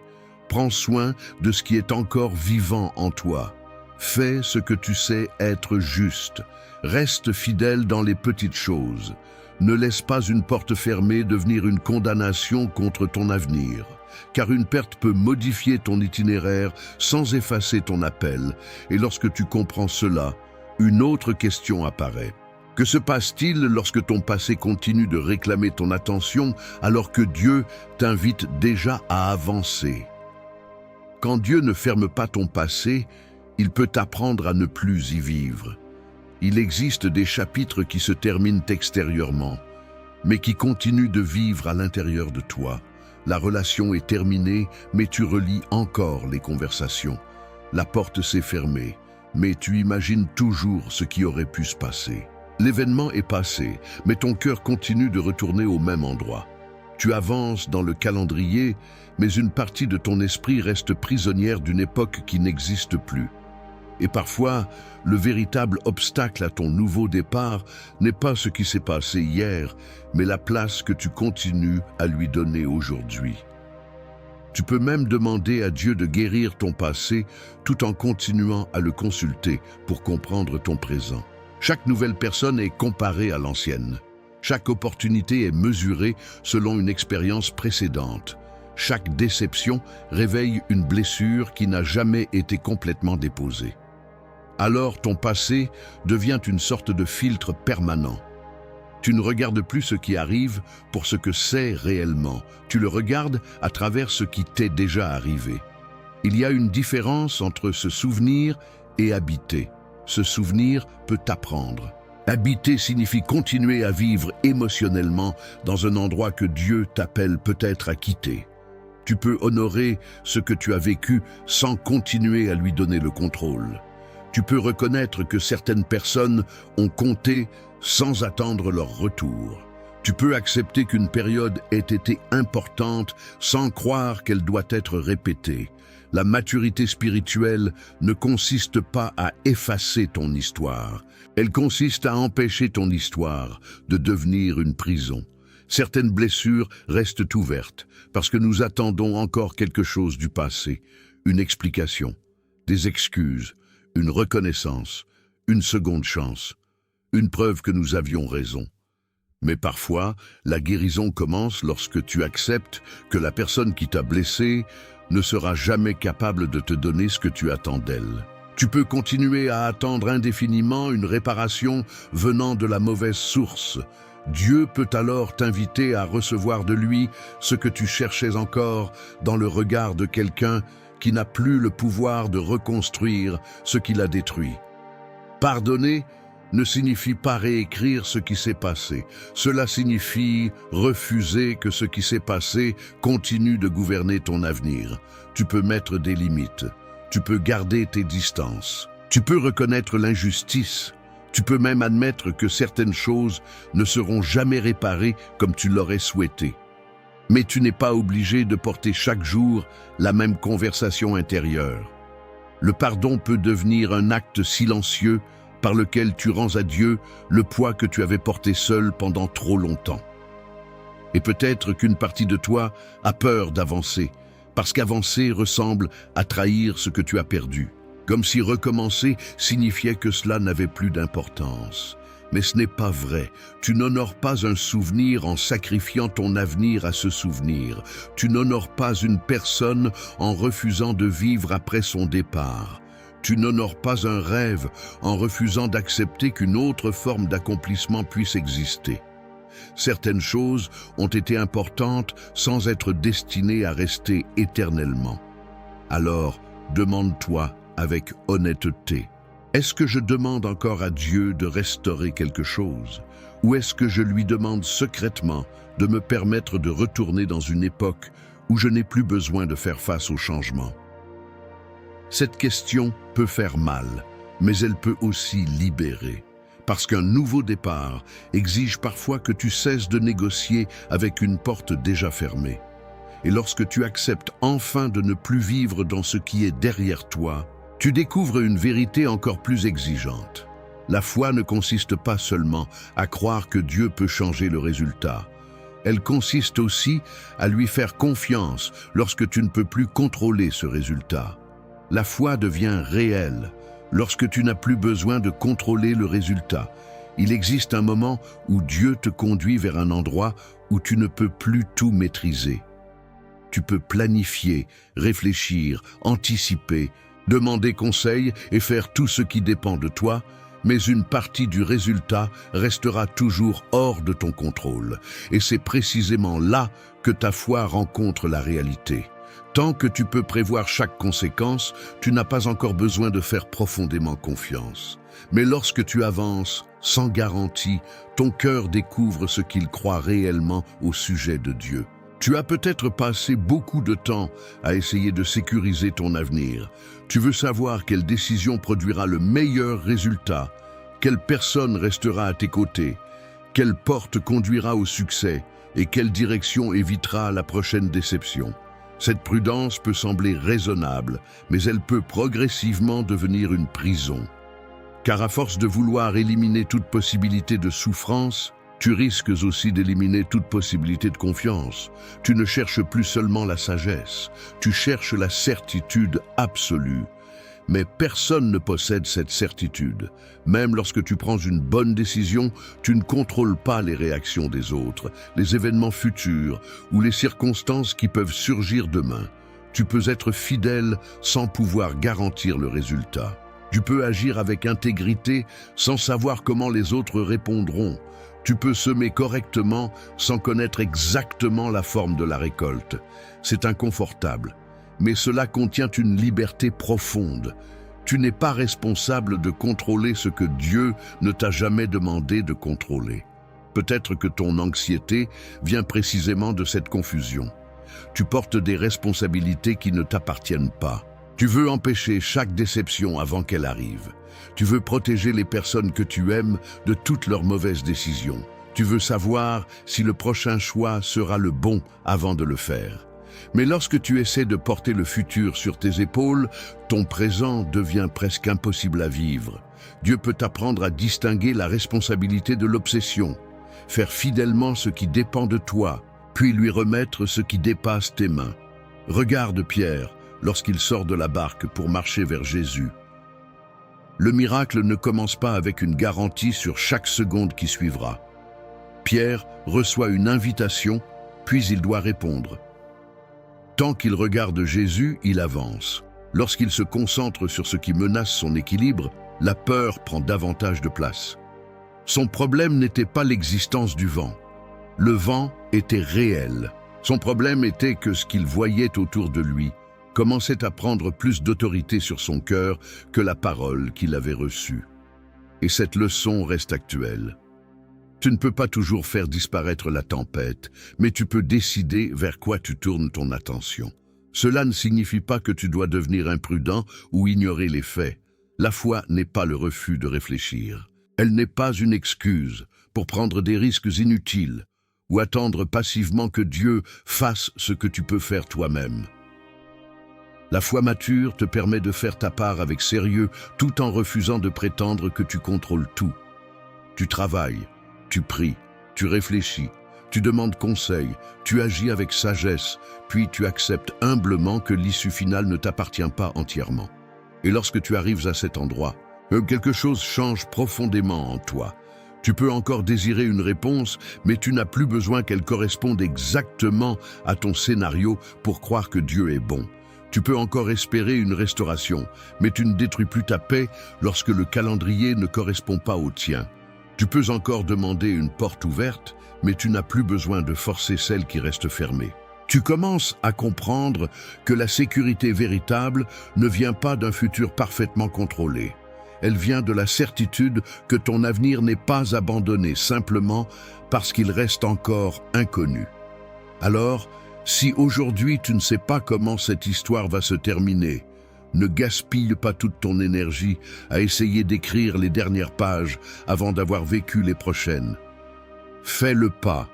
Speaker 1: Prends soin de ce qui est encore vivant en toi. Fais ce que tu sais être juste. Reste fidèle dans les petites choses. Ne laisse pas une porte fermée devenir une condamnation contre ton avenir, car une perte peut modifier ton itinéraire sans effacer ton appel, et lorsque tu comprends cela, une autre question apparaît. Que se passe-t-il lorsque ton passé continue de réclamer ton attention alors que Dieu t'invite déjà à avancer? Quand Dieu ne ferme pas ton passé, il peut t'apprendre à ne plus y vivre. Il existe des chapitres qui se terminent extérieurement, mais qui continuent de vivre à l'intérieur de toi. La relation est terminée, mais tu relis encore les conversations. La porte s'est fermée, mais tu imagines toujours ce qui aurait pu se passer. L'événement est passé, mais ton cœur continue de retourner au même endroit. Tu avances dans le calendrier, mais une partie de ton esprit reste prisonnière d'une époque qui n'existe plus. Et parfois, le véritable obstacle à ton nouveau départ n'est pas ce qui s'est passé hier, mais la place que tu continues à lui donner aujourd'hui. Tu peux même demander à Dieu de guérir ton passé tout en continuant à le consulter pour comprendre ton présent. Chaque nouvelle personne est comparée à l'ancienne. Chaque opportunité est mesurée selon une expérience précédente. Chaque déception réveille une blessure qui n'a jamais été complètement déposée. Alors ton passé devient une sorte de filtre permanent. Tu ne regardes plus ce qui arrive pour ce que c'est réellement. Tu le regardes à travers ce qui t'est déjà arrivé. Il y a une différence entre se souvenir et habiter. Se souvenir peut t'apprendre. Habiter signifie continuer à vivre émotionnellement dans un endroit que Dieu t'appelle peut-être à quitter. Tu peux honorer ce que tu as vécu sans continuer à lui donner le contrôle. Tu peux reconnaître que certaines personnes ont compté sans attendre leur retour. Tu peux accepter qu'une période ait été importante sans croire qu'elle doit être répétée. La maturité spirituelle ne consiste pas à effacer ton histoire. Elle consiste à empêcher ton histoire de devenir une prison. Certaines blessures restent ouvertes parce que nous attendons encore quelque chose du passé, une explication, des excuses, une reconnaissance, une seconde chance, une preuve que nous avions raison. Mais parfois, la guérison commence lorsque tu acceptes que la personne qui t'a blessé ne sera jamais capable de te donner ce que tu attends d'elle. Tu peux continuer à attendre indéfiniment une réparation venant de la mauvaise source. Dieu peut alors t'inviter à recevoir de lui ce que tu cherchais encore dans le regard de quelqu'un qui n'a plus le pouvoir de reconstruire ce qu'il a détruit. Pardonner ne signifie pas réécrire ce qui s'est passé. Cela signifie refuser que ce qui s'est passé continue de gouverner ton avenir. Tu peux mettre des limites. Tu peux garder tes distances. Tu peux reconnaître l'injustice. Tu peux même admettre que certaines choses ne seront jamais réparées comme tu l'aurais souhaité. Mais tu n'es pas obligé de porter chaque jour la même conversation intérieure. Le pardon peut devenir un acte silencieux par lequel tu rends à Dieu le poids que tu avais porté seul pendant trop longtemps. Et peut-être qu'une partie de toi a peur d'avancer, parce qu'avancer ressemble à trahir ce que tu as perdu, comme si recommencer signifiait que cela n'avait plus d'importance. Mais ce n'est pas vrai. Tu n'honores pas un souvenir en sacrifiant ton avenir à ce souvenir. Tu n'honores pas une personne en refusant de vivre après son départ. Tu n'honores pas un rêve en refusant d'accepter qu'une autre forme d'accomplissement puisse exister. Certaines choses ont été importantes sans être destinées à rester éternellement. Alors, demande-toi avec honnêteté, est-ce que je demande encore à Dieu de restaurer quelque chose? Ou est-ce que je lui demande secrètement de me permettre de retourner dans une époque où je n'ai plus besoin de faire face au changement? Cette question peut faire mal, mais elle peut aussi libérer. Parce qu'un nouveau départ exige parfois que tu cesses de négocier avec une porte déjà fermée. Et lorsque tu acceptes enfin de ne plus vivre dans ce qui est derrière toi, tu découvres une vérité encore plus exigeante. La foi ne consiste pas seulement à croire que Dieu peut changer le résultat. Elle consiste aussi à lui faire confiance lorsque tu ne peux plus contrôler ce résultat. La foi devient réelle lorsque tu n'as plus besoin de contrôler le résultat. Il existe un moment où Dieu te conduit vers un endroit où tu ne peux plus tout maîtriser. Tu peux planifier, réfléchir, anticiper, demander conseil et faire tout ce qui dépend de toi, mais une partie du résultat restera toujours hors de ton contrôle. Et c'est précisément là que ta foi rencontre la réalité. Tant que tu peux prévoir chaque conséquence, tu n'as pas encore besoin de faire profondément confiance. Mais lorsque tu avances, sans garantie, ton cœur découvre ce qu'il croit réellement au sujet de Dieu. Tu as peut-être passé beaucoup de temps à essayer de sécuriser ton avenir. Tu veux savoir quelle décision produira le meilleur résultat, quelle personne restera à tes côtés, quelle porte conduira au succès et quelle direction évitera la prochaine déception. Cette prudence peut sembler raisonnable, mais elle peut progressivement devenir une prison. Car à force de vouloir éliminer toute possibilité de souffrance, tu risques aussi d'éliminer toute possibilité de confiance. Tu ne cherches plus seulement la sagesse, tu cherches la certitude absolue. Mais personne ne possède cette certitude. Même lorsque tu prends une bonne décision, tu ne contrôles pas les réactions des autres, les événements futurs ou les circonstances qui peuvent surgir demain. Tu peux être fidèle sans pouvoir garantir le résultat. Tu peux agir avec intégrité sans savoir comment les autres répondront. Tu peux semer correctement sans connaître exactement la forme de la récolte. C'est inconfortable, mais cela contient une liberté profonde. Tu n'es pas responsable de contrôler ce que Dieu ne t'a jamais demandé de contrôler. Peut-être que ton anxiété vient précisément de cette confusion. Tu portes des responsabilités qui ne t'appartiennent pas. Tu veux empêcher chaque déception avant qu'elle arrive. Tu veux protéger les personnes que tu aimes de toutes leurs mauvaises décisions. Tu veux savoir si le prochain choix sera le bon avant de le faire. Mais lorsque tu essaies de porter le futur sur tes épaules, ton présent devient presque impossible à vivre. Dieu peut t'apprendre à distinguer la responsabilité de l'obsession, faire fidèlement ce qui dépend de toi, puis lui remettre ce qui dépasse tes mains. Regarde Pierre lorsqu'il sort de la barque pour marcher vers Jésus. Le miracle ne commence pas avec une garantie sur chaque seconde qui suivra. Pierre reçoit une invitation, puis il doit répondre. Tant qu'il regarde Jésus, il avance. Lorsqu'il se concentre sur ce qui menace son équilibre, la peur prend davantage de place. Son problème n'était pas l'existence du vent. Le vent était réel. Son problème était que ce qu'il voyait autour de lui commençait à prendre plus d'autorité sur son cœur que la parole qu'il avait reçue. Et cette leçon reste actuelle. Tu ne peux pas toujours faire disparaître la tempête, mais tu peux décider vers quoi tu tournes ton attention. Cela ne signifie pas que tu dois devenir imprudent ou ignorer les faits. La foi n'est pas le refus de réfléchir. Elle n'est pas une excuse pour prendre des risques inutiles ou attendre passivement que Dieu fasse ce que tu peux faire toi-même. La foi mature te permet de faire ta part avec sérieux tout en refusant de prétendre que tu contrôles tout. Tu travailles, tu pries, tu réfléchis, tu demandes conseil, tu agis avec sagesse, puis tu acceptes humblement que l'issue finale ne t'appartient pas entièrement. Et lorsque tu arrives à cet endroit, quelque chose change profondément en toi. Tu peux encore désirer une réponse, mais tu n'as plus besoin qu'elle corresponde exactement à ton scénario pour croire que Dieu est bon. Tu peux encore espérer une restauration, mais tu ne détruis plus ta paix lorsque le calendrier ne correspond pas au tien. Tu peux encore demander une porte ouverte, mais tu n'as plus besoin de forcer celle qui reste fermée. Tu commences à comprendre que la sécurité véritable ne vient pas d'un futur parfaitement contrôlé. Elle vient de la certitude que ton avenir n'est pas abandonné simplement parce qu'il reste encore inconnu. Alors, si aujourd'hui tu ne sais pas comment cette histoire va se terminer, ne gaspille pas toute ton énergie à essayer d'écrire les dernières pages avant d'avoir vécu les prochaines. Fais le pas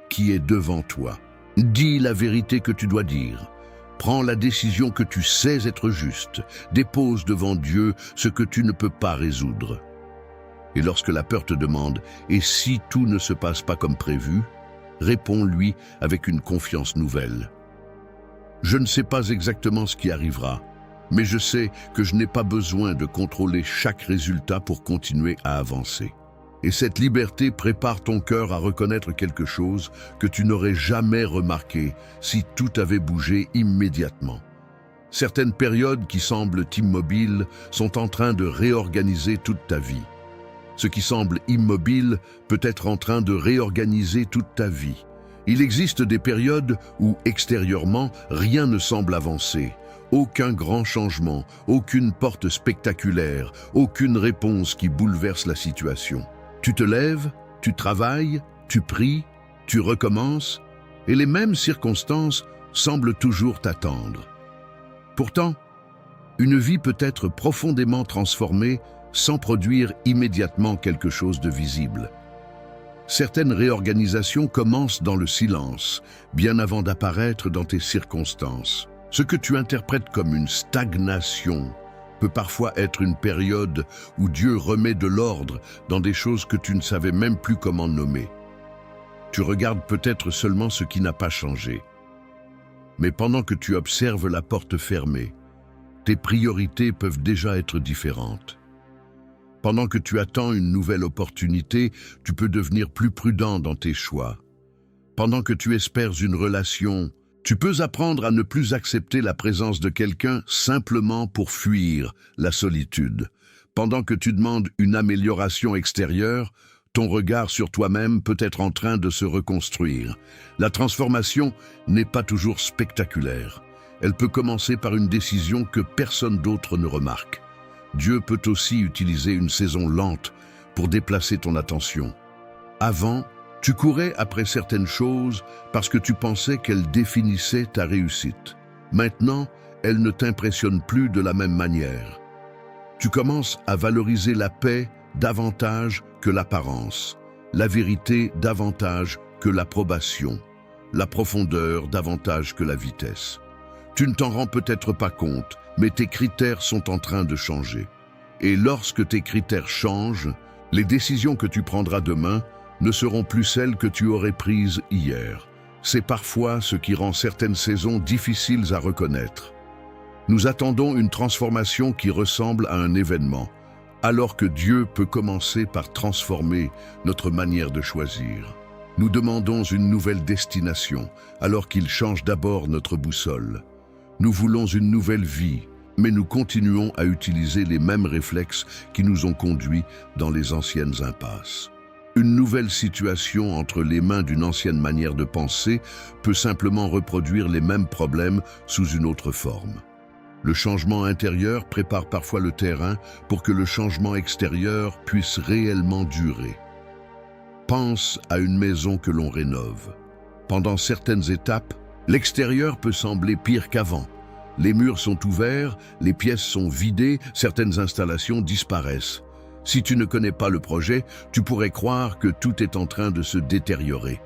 Speaker 1: qui est devant toi. Dis la vérité que tu dois dire. Prends la décision que tu sais être juste. Dépose devant Dieu ce que tu ne peux pas résoudre. Et lorsque la peur te demande « Et si tout ne se passe pas comme prévu ?» réponds-lui avec une confiance nouvelle. Je ne sais pas exactement ce qui arrivera, mais je sais que je n'ai pas besoin de contrôler chaque résultat pour continuer à avancer. Et cette liberté prépare ton cœur à reconnaître quelque chose que tu n'aurais jamais remarqué si tout avait bougé immédiatement. Certaines périodes qui semblent immobiles sont en train de réorganiser toute ta vie. Ce qui semble immobile peut être en train de réorganiser toute ta vie. Il existe des périodes où, extérieurement, rien ne semble avancer. Aucun grand changement, aucune porte spectaculaire, aucune réponse qui bouleverse la situation. Tu te lèves, tu travailles, tu pries, tu recommences, et les mêmes circonstances semblent toujours t'attendre. Pourtant, une vie peut être profondément transformée sans produire immédiatement quelque chose de visible. Certaines réorganisations commencent dans le silence, bien avant d'apparaître dans tes circonstances. Ce que tu interprètes comme une stagnation peut parfois être une période où Dieu remet de l'ordre dans des choses que tu ne savais même plus comment nommer. Tu regardes peut-être seulement ce qui n'a pas changé. Mais pendant que tu observes la porte fermée, tes priorités peuvent déjà être différentes. Pendant que tu attends une nouvelle opportunité, tu peux devenir plus prudent dans tes choix. Pendant que tu espères une relation, tu peux apprendre à ne plus accepter la présence de quelqu'un simplement pour fuir la solitude. Pendant que tu demandes une amélioration extérieure, ton regard sur toi-même peut être en train de se reconstruire. La transformation n'est pas toujours spectaculaire. Elle peut commencer par une décision que personne d'autre ne remarque. Dieu peut aussi utiliser une saison lente pour déplacer ton attention. Avant, tu courais après certaines choses parce que tu pensais qu'elles définissaient ta réussite. Maintenant, elles ne t'impressionnent plus de la même manière. Tu commences à valoriser la paix davantage que l'apparence, la vérité davantage que l'approbation, la profondeur davantage que la vitesse. Tu ne t'en rends peut-être pas compte, mais tes critères sont en train de changer. Et lorsque tes critères changent, les décisions que tu prendras demain ne seront plus celles que tu aurais prises hier. C'est parfois ce qui rend certaines saisons difficiles à reconnaître. Nous attendons une transformation qui ressemble à un événement, alors que Dieu peut commencer par transformer notre manière de choisir. Nous demandons une nouvelle destination, alors qu'il change d'abord notre boussole. Nous voulons une nouvelle vie, mais nous continuons à utiliser les mêmes réflexes qui nous ont conduits dans les anciennes impasses. Une nouvelle situation entre les mains d'une ancienne manière de penser peut simplement reproduire les mêmes problèmes sous une autre forme. Le changement intérieur prépare parfois le terrain pour que le changement extérieur puisse réellement durer. Pense à une maison que l'on rénove. Pendant certaines étapes, l'extérieur peut sembler pire qu'avant. Les murs sont ouverts, les pièces sont vidées, certaines installations disparaissent. Si tu ne connais pas le projet, tu pourrais croire que tout est en train de se détériorer.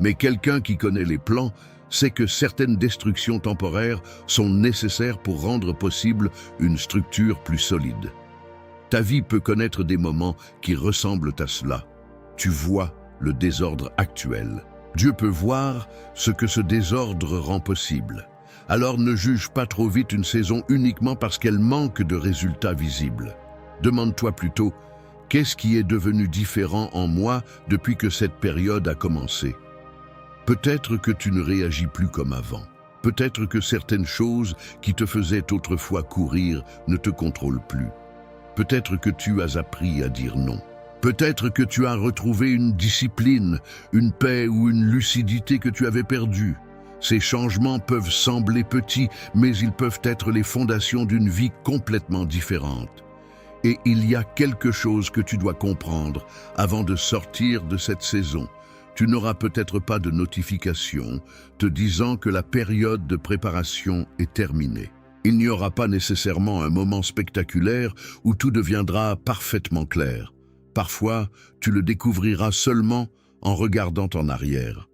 Speaker 1: Mais quelqu'un qui connaît les plans sait que certaines destructions temporaires sont nécessaires pour rendre possible une structure plus solide. Ta vie peut connaître des moments qui ressemblent à cela. Tu vois le désordre actuel. Dieu peut voir ce que ce désordre rend possible. Alors ne juge pas trop vite une saison uniquement parce qu'elle manque de résultats visibles. Demande-toi plutôt, Qu'est-ce qui est devenu différent en moi depuis que cette période a commencé? Peut-être que tu ne réagis plus comme avant. Peut-être que certaines choses qui te faisaient autrefois courir ne te contrôlent plus. Peut-être que tu as appris à dire non. Peut-être que tu as retrouvé une discipline, une paix ou une lucidité que tu avais perdue. Ces changements peuvent sembler petits, mais ils peuvent être les fondations d'une vie complètement différente. Et il y a quelque chose que tu dois comprendre avant de sortir de cette saison. Tu n'auras peut-être pas de notification te disant que la période de préparation est terminée. Il n'y aura pas nécessairement un moment spectaculaire où tout deviendra parfaitement clair. Parfois, tu le découvriras seulement en regardant en arrière.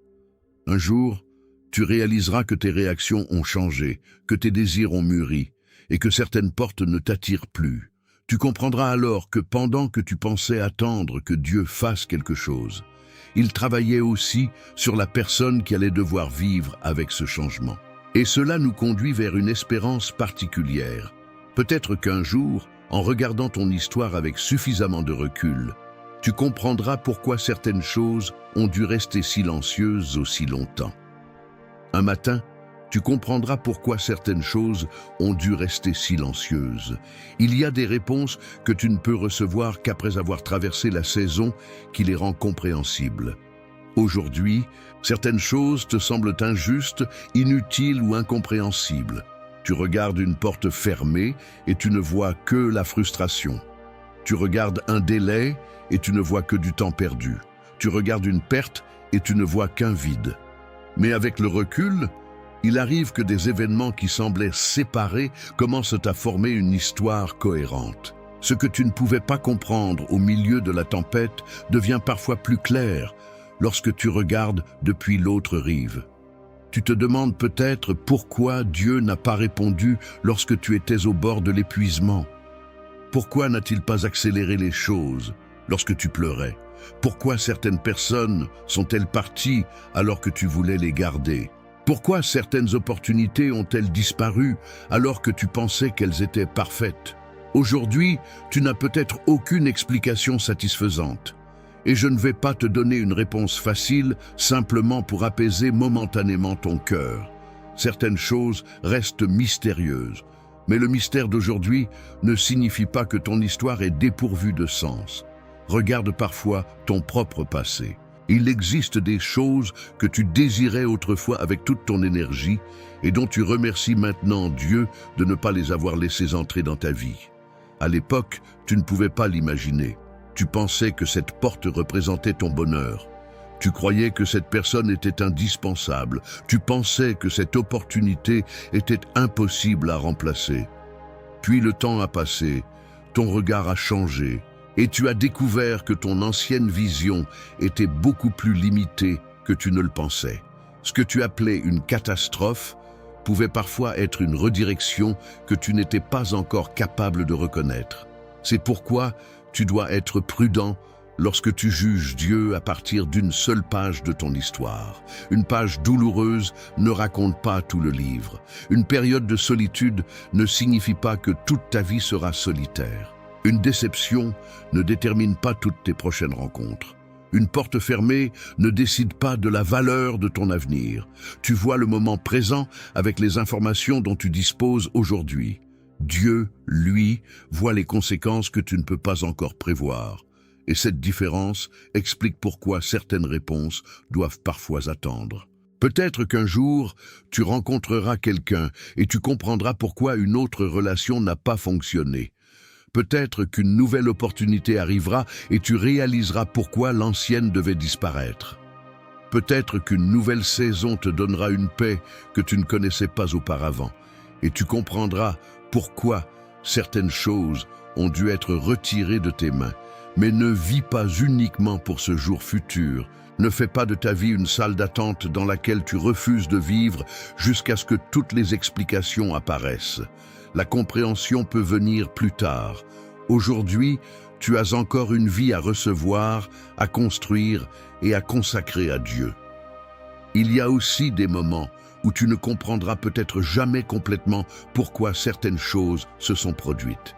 Speaker 1: Un jour, tu réaliseras que tes réactions ont changé, que tes désirs ont mûri et que certaines portes ne t'attirent plus. Tu comprendras alors que pendant que tu pensais attendre que Dieu fasse quelque chose, il travaillait aussi sur la personne qui allait devoir vivre avec ce changement. Et cela nous conduit vers une espérance particulière. Peut-être qu'un jour, en regardant ton histoire avec suffisamment de recul, tu comprendras pourquoi certaines choses ont dû rester silencieuses aussi longtemps. Un matin, tu comprendras pourquoi certaines choses ont dû rester silencieuses. Il y a des réponses que tu ne peux recevoir qu'après avoir traversé la saison qui les rend compréhensibles. Aujourd'hui, certaines choses te semblent injustes, inutiles ou incompréhensibles. Tu regardes une porte fermée et tu ne vois que la frustration. Tu regardes un délai et tu ne vois que du temps perdu. Tu regardes une perte et tu ne vois qu'un vide. Mais avec le recul, il arrive que des événements qui semblaient séparés commencent à former une histoire cohérente. Ce que tu ne pouvais pas comprendre au milieu de la tempête devient parfois plus clair lorsque tu regardes depuis l'autre rive. Tu te demandes peut-être pourquoi Dieu n'a pas répondu lorsque tu étais au bord de l'épuisement. Pourquoi n'a-t-il pas accéléré les choses lorsque tu pleurais? Pourquoi certaines personnes sont-elles parties alors que tu voulais les garder? Pourquoi certaines opportunités ont-elles disparu alors que tu pensais qu'elles étaient parfaites? Aujourd'hui, tu n'as peut-être aucune explication satisfaisante. Et je ne vais pas te donner une réponse facile simplement pour apaiser momentanément ton cœur. Certaines choses restent mystérieuses. Mais le mystère d'aujourd'hui ne signifie pas que ton histoire est dépourvue de sens. Regarde parfois ton propre passé. Il existe des choses que tu désirais autrefois avec toute ton énergie et dont tu remercies maintenant Dieu de ne pas les avoir laissées entrer dans ta vie. À l'époque, tu ne pouvais pas l'imaginer. Tu pensais que cette porte représentait ton bonheur. Tu croyais que cette personne était indispensable. Tu pensais que cette opportunité était impossible à remplacer. Puis le temps a passé, ton regard a changé, et tu as découvert que ton ancienne vision était beaucoup plus limitée que tu ne le pensais. Ce que tu appelais une catastrophe pouvait parfois être une redirection que tu n'étais pas encore capable de reconnaître. C'est pourquoi tu dois être prudent lorsque tu juges Dieu à partir d'une seule page de ton histoire. Une page douloureuse ne raconte pas tout le livre. Une période de solitude ne signifie pas que toute ta vie sera solitaire. Une déception ne détermine pas toutes tes prochaines rencontres. Une porte fermée ne décide pas de la valeur de ton avenir. Tu vois le moment présent avec les informations dont tu disposes aujourd'hui. Dieu, lui, voit les conséquences que tu ne peux pas encore prévoir. Et cette différence explique pourquoi certaines réponses doivent parfois attendre. Peut-être qu'un jour, tu rencontreras quelqu'un et tu comprendras pourquoi une autre relation n'a pas fonctionné. Peut-être qu'une nouvelle opportunité arrivera et tu réaliseras pourquoi l'ancienne devait disparaître. Peut-être qu'une nouvelle saison te donnera une paix que tu ne connaissais pas auparavant et tu comprendras pourquoi certaines choses ont dû être retirées de tes mains. Mais ne vis pas uniquement pour ce jour futur. Ne fais pas de ta vie une salle d'attente dans laquelle tu refuses de vivre jusqu'à ce que toutes les explications apparaissent. La compréhension peut venir plus tard. Aujourd'hui, tu as encore une vie à recevoir, à construire et à consacrer à Dieu. Il y a aussi des moments où tu ne comprendras peut-être jamais complètement pourquoi certaines choses se sont produites.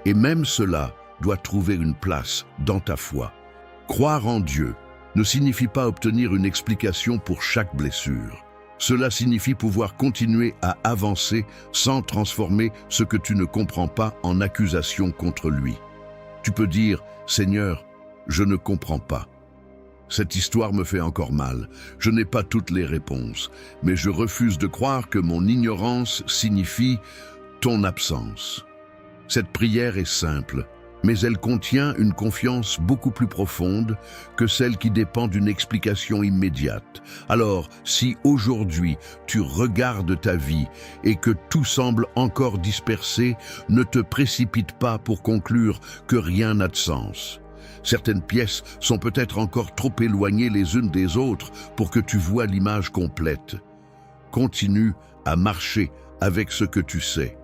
Speaker 1: Et même cela doit trouver une place dans ta foi. Croire en Dieu ne signifie pas obtenir une explication pour chaque blessure. Cela signifie pouvoir continuer à avancer sans transformer ce que tu ne comprends pas en accusation contre lui. Tu peux dire « Seigneur, je ne comprends pas. Cette histoire me fait encore mal. Je n'ai pas toutes les réponses, mais je refuse de croire que mon ignorance signifie ton absence. » Cette prière est simple, mais elle contient une confiance beaucoup plus profonde que celle qui dépend d'une explication immédiate. Alors, si aujourd'hui tu regardes ta vie et que tout semble encore dispersé, ne te précipite pas pour conclure que rien n'a de sens. Certaines pièces sont peut-être encore trop éloignées les unes des autres pour que tu vois l'image complète. Continue à marcher avec ce que tu sais.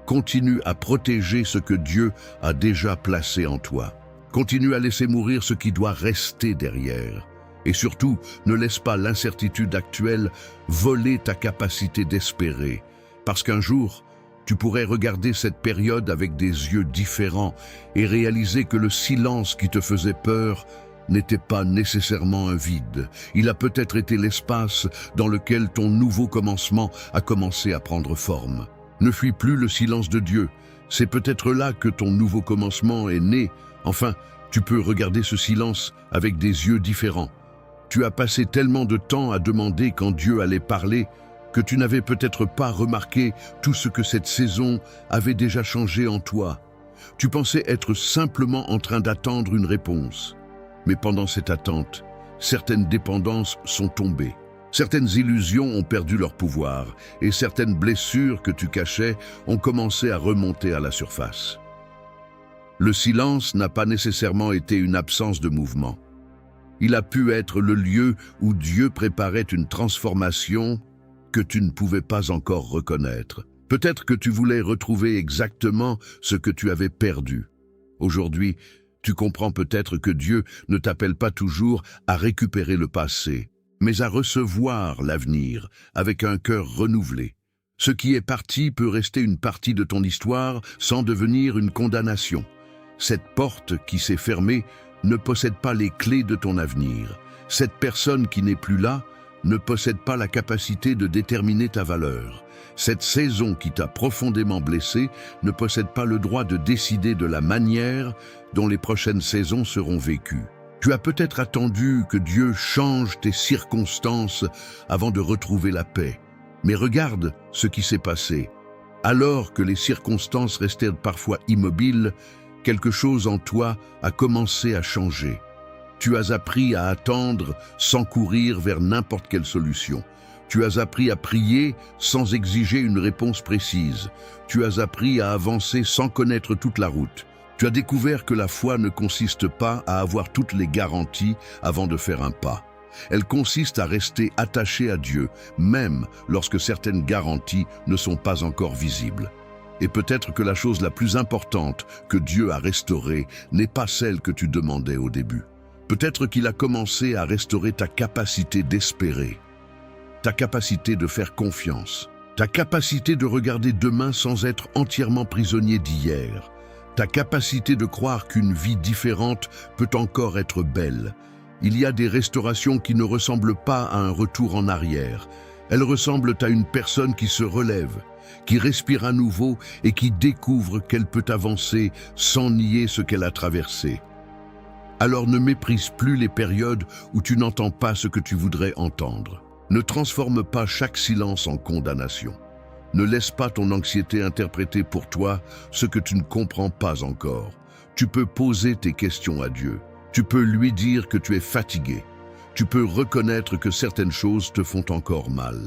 Speaker 1: Continue à protéger ce que Dieu a déjà placé en toi. Continue à laisser mourir ce qui doit rester derrière. Et surtout, ne laisse pas l'incertitude actuelle voler ta capacité d'espérer. Parce qu'un jour, tu pourrais regarder cette période avec des yeux différents et réaliser que le silence qui te faisait peur n'était pas nécessairement un vide. Il a peut-être été l'espace dans lequel ton nouveau commencement a commencé à prendre forme. Ne fuis plus le silence de Dieu. C'est peut-être là que ton nouveau commencement est né. Enfin, tu peux regarder ce silence avec des yeux différents. Tu as passé tellement de temps à demander quand Dieu allait parler que tu n'avais peut-être pas remarqué tout ce que cette saison avait déjà changé en toi. Tu pensais être simplement en train d'attendre une réponse. Mais pendant cette attente, certaines dépendances sont tombées. Certaines illusions ont perdu leur pouvoir et certaines blessures que tu cachais ont commencé à remonter à la surface. Le silence n'a pas nécessairement été une absence de mouvement. Il a pu être le lieu où Dieu préparait une transformation que tu ne pouvais pas encore reconnaître. Peut-être que tu voulais retrouver exactement ce que tu avais perdu. Aujourd'hui, tu comprends peut-être que Dieu ne t'appelle pas toujours à récupérer le passé, mais à recevoir l'avenir avec un cœur renouvelé. Ce qui est parti peut rester une partie de ton histoire sans devenir une condamnation. Cette porte qui s'est fermée ne possède pas les clés de ton avenir. Cette personne qui n'est plus là ne possède pas la capacité de déterminer ta valeur. Cette saison qui t'a profondément blessé ne possède pas le droit de décider de la manière dont les prochaines saisons seront vécues. Tu as peut-être attendu que Dieu change tes circonstances avant de retrouver la paix. Mais regarde ce qui s'est passé. Alors que les circonstances restaient parfois immobiles, quelque chose en toi a commencé à changer. Tu as appris à attendre sans courir vers n'importe quelle solution. Tu as appris à prier sans exiger une réponse précise. Tu as appris à avancer sans connaître toute la route. Tu as découvert que la foi ne consiste pas à avoir toutes les garanties avant de faire un pas. Elle consiste à rester attaché à Dieu, même lorsque certaines garanties ne sont pas encore visibles. Et peut-être que la chose la plus importante que Dieu a restaurée n'est pas celle que tu demandais au début. Peut-être qu'il a commencé à restaurer ta capacité d'espérer, ta capacité de faire confiance, ta capacité de regarder demain sans être entièrement prisonnier d'hier, ta capacité de croire qu'une vie différente peut encore être belle. Il y a des restaurations qui ne ressemblent pas à un retour en arrière. Elles ressemblent à une personne qui se relève, qui respire à nouveau et qui découvre qu'elle peut avancer sans nier ce qu'elle a traversé. Alors ne méprise plus les périodes où tu n'entends pas ce que tu voudrais entendre. Ne transforme pas chaque silence en condamnation. Ne laisse pas ton anxiété interpréter pour toi ce que tu ne comprends pas encore. Tu peux poser tes questions à Dieu. Tu peux lui dire que tu es fatigué. Tu peux reconnaître que certaines choses te font encore mal.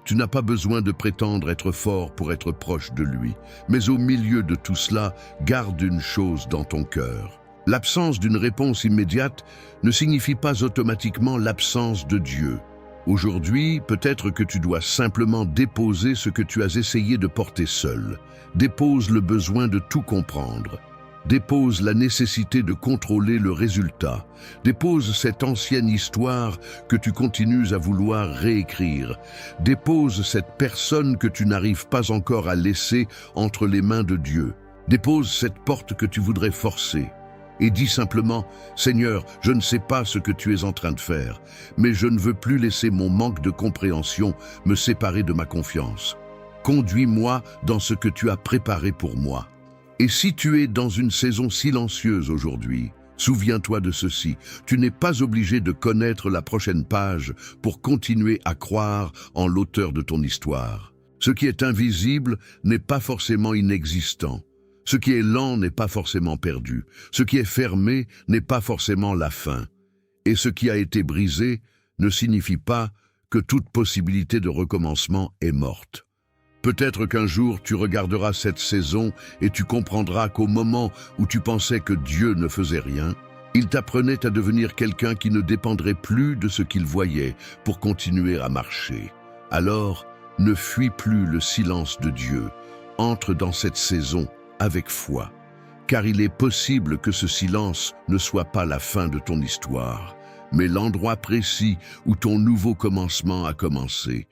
Speaker 1: Tu n'as pas besoin de prétendre être fort pour être proche de lui. Mais au milieu de tout cela, garde une chose dans ton cœur. L'absence d'une réponse immédiate ne signifie pas automatiquement l'absence de Dieu. Aujourd'hui, peut-être que tu dois simplement déposer ce que tu as essayé de porter seul. Dépose le besoin de tout comprendre. Dépose la nécessité de contrôler le résultat. Dépose cette ancienne histoire que tu continues à vouloir réécrire. Dépose cette personne que tu n'arrives pas encore à laisser entre les mains de Dieu. Dépose cette porte que tu voudrais forcer et dis simplement « Seigneur, je ne sais pas ce que tu es en train de faire, mais je ne veux plus laisser mon manque de compréhension me séparer de ma confiance. Conduis-moi dans ce que tu as préparé pour moi. » Et si tu es dans une saison silencieuse aujourd'hui, souviens-toi de ceci, tu n'es pas obligé de connaître la prochaine page pour continuer à croire en l'auteur de ton histoire. Ce qui est invisible n'est pas forcément inexistant. Ce qui est lent n'est pas forcément perdu. Ce qui est fermé n'est pas forcément la fin. Et ce qui a été brisé ne signifie pas que toute possibilité de recommencement est morte. Peut-être qu'un jour tu regarderas cette saison et tu comprendras qu'au moment où tu pensais que Dieu ne faisait rien, il t'apprenait à devenir quelqu'un qui ne dépendrait plus de ce qu'il voyait pour continuer à marcher. Alors, ne fuis plus le silence de Dieu. Entre dans cette saison avec foi, car il est possible que ce silence ne soit pas la fin de ton histoire, mais l'endroit précis où ton nouveau commencement a commencé.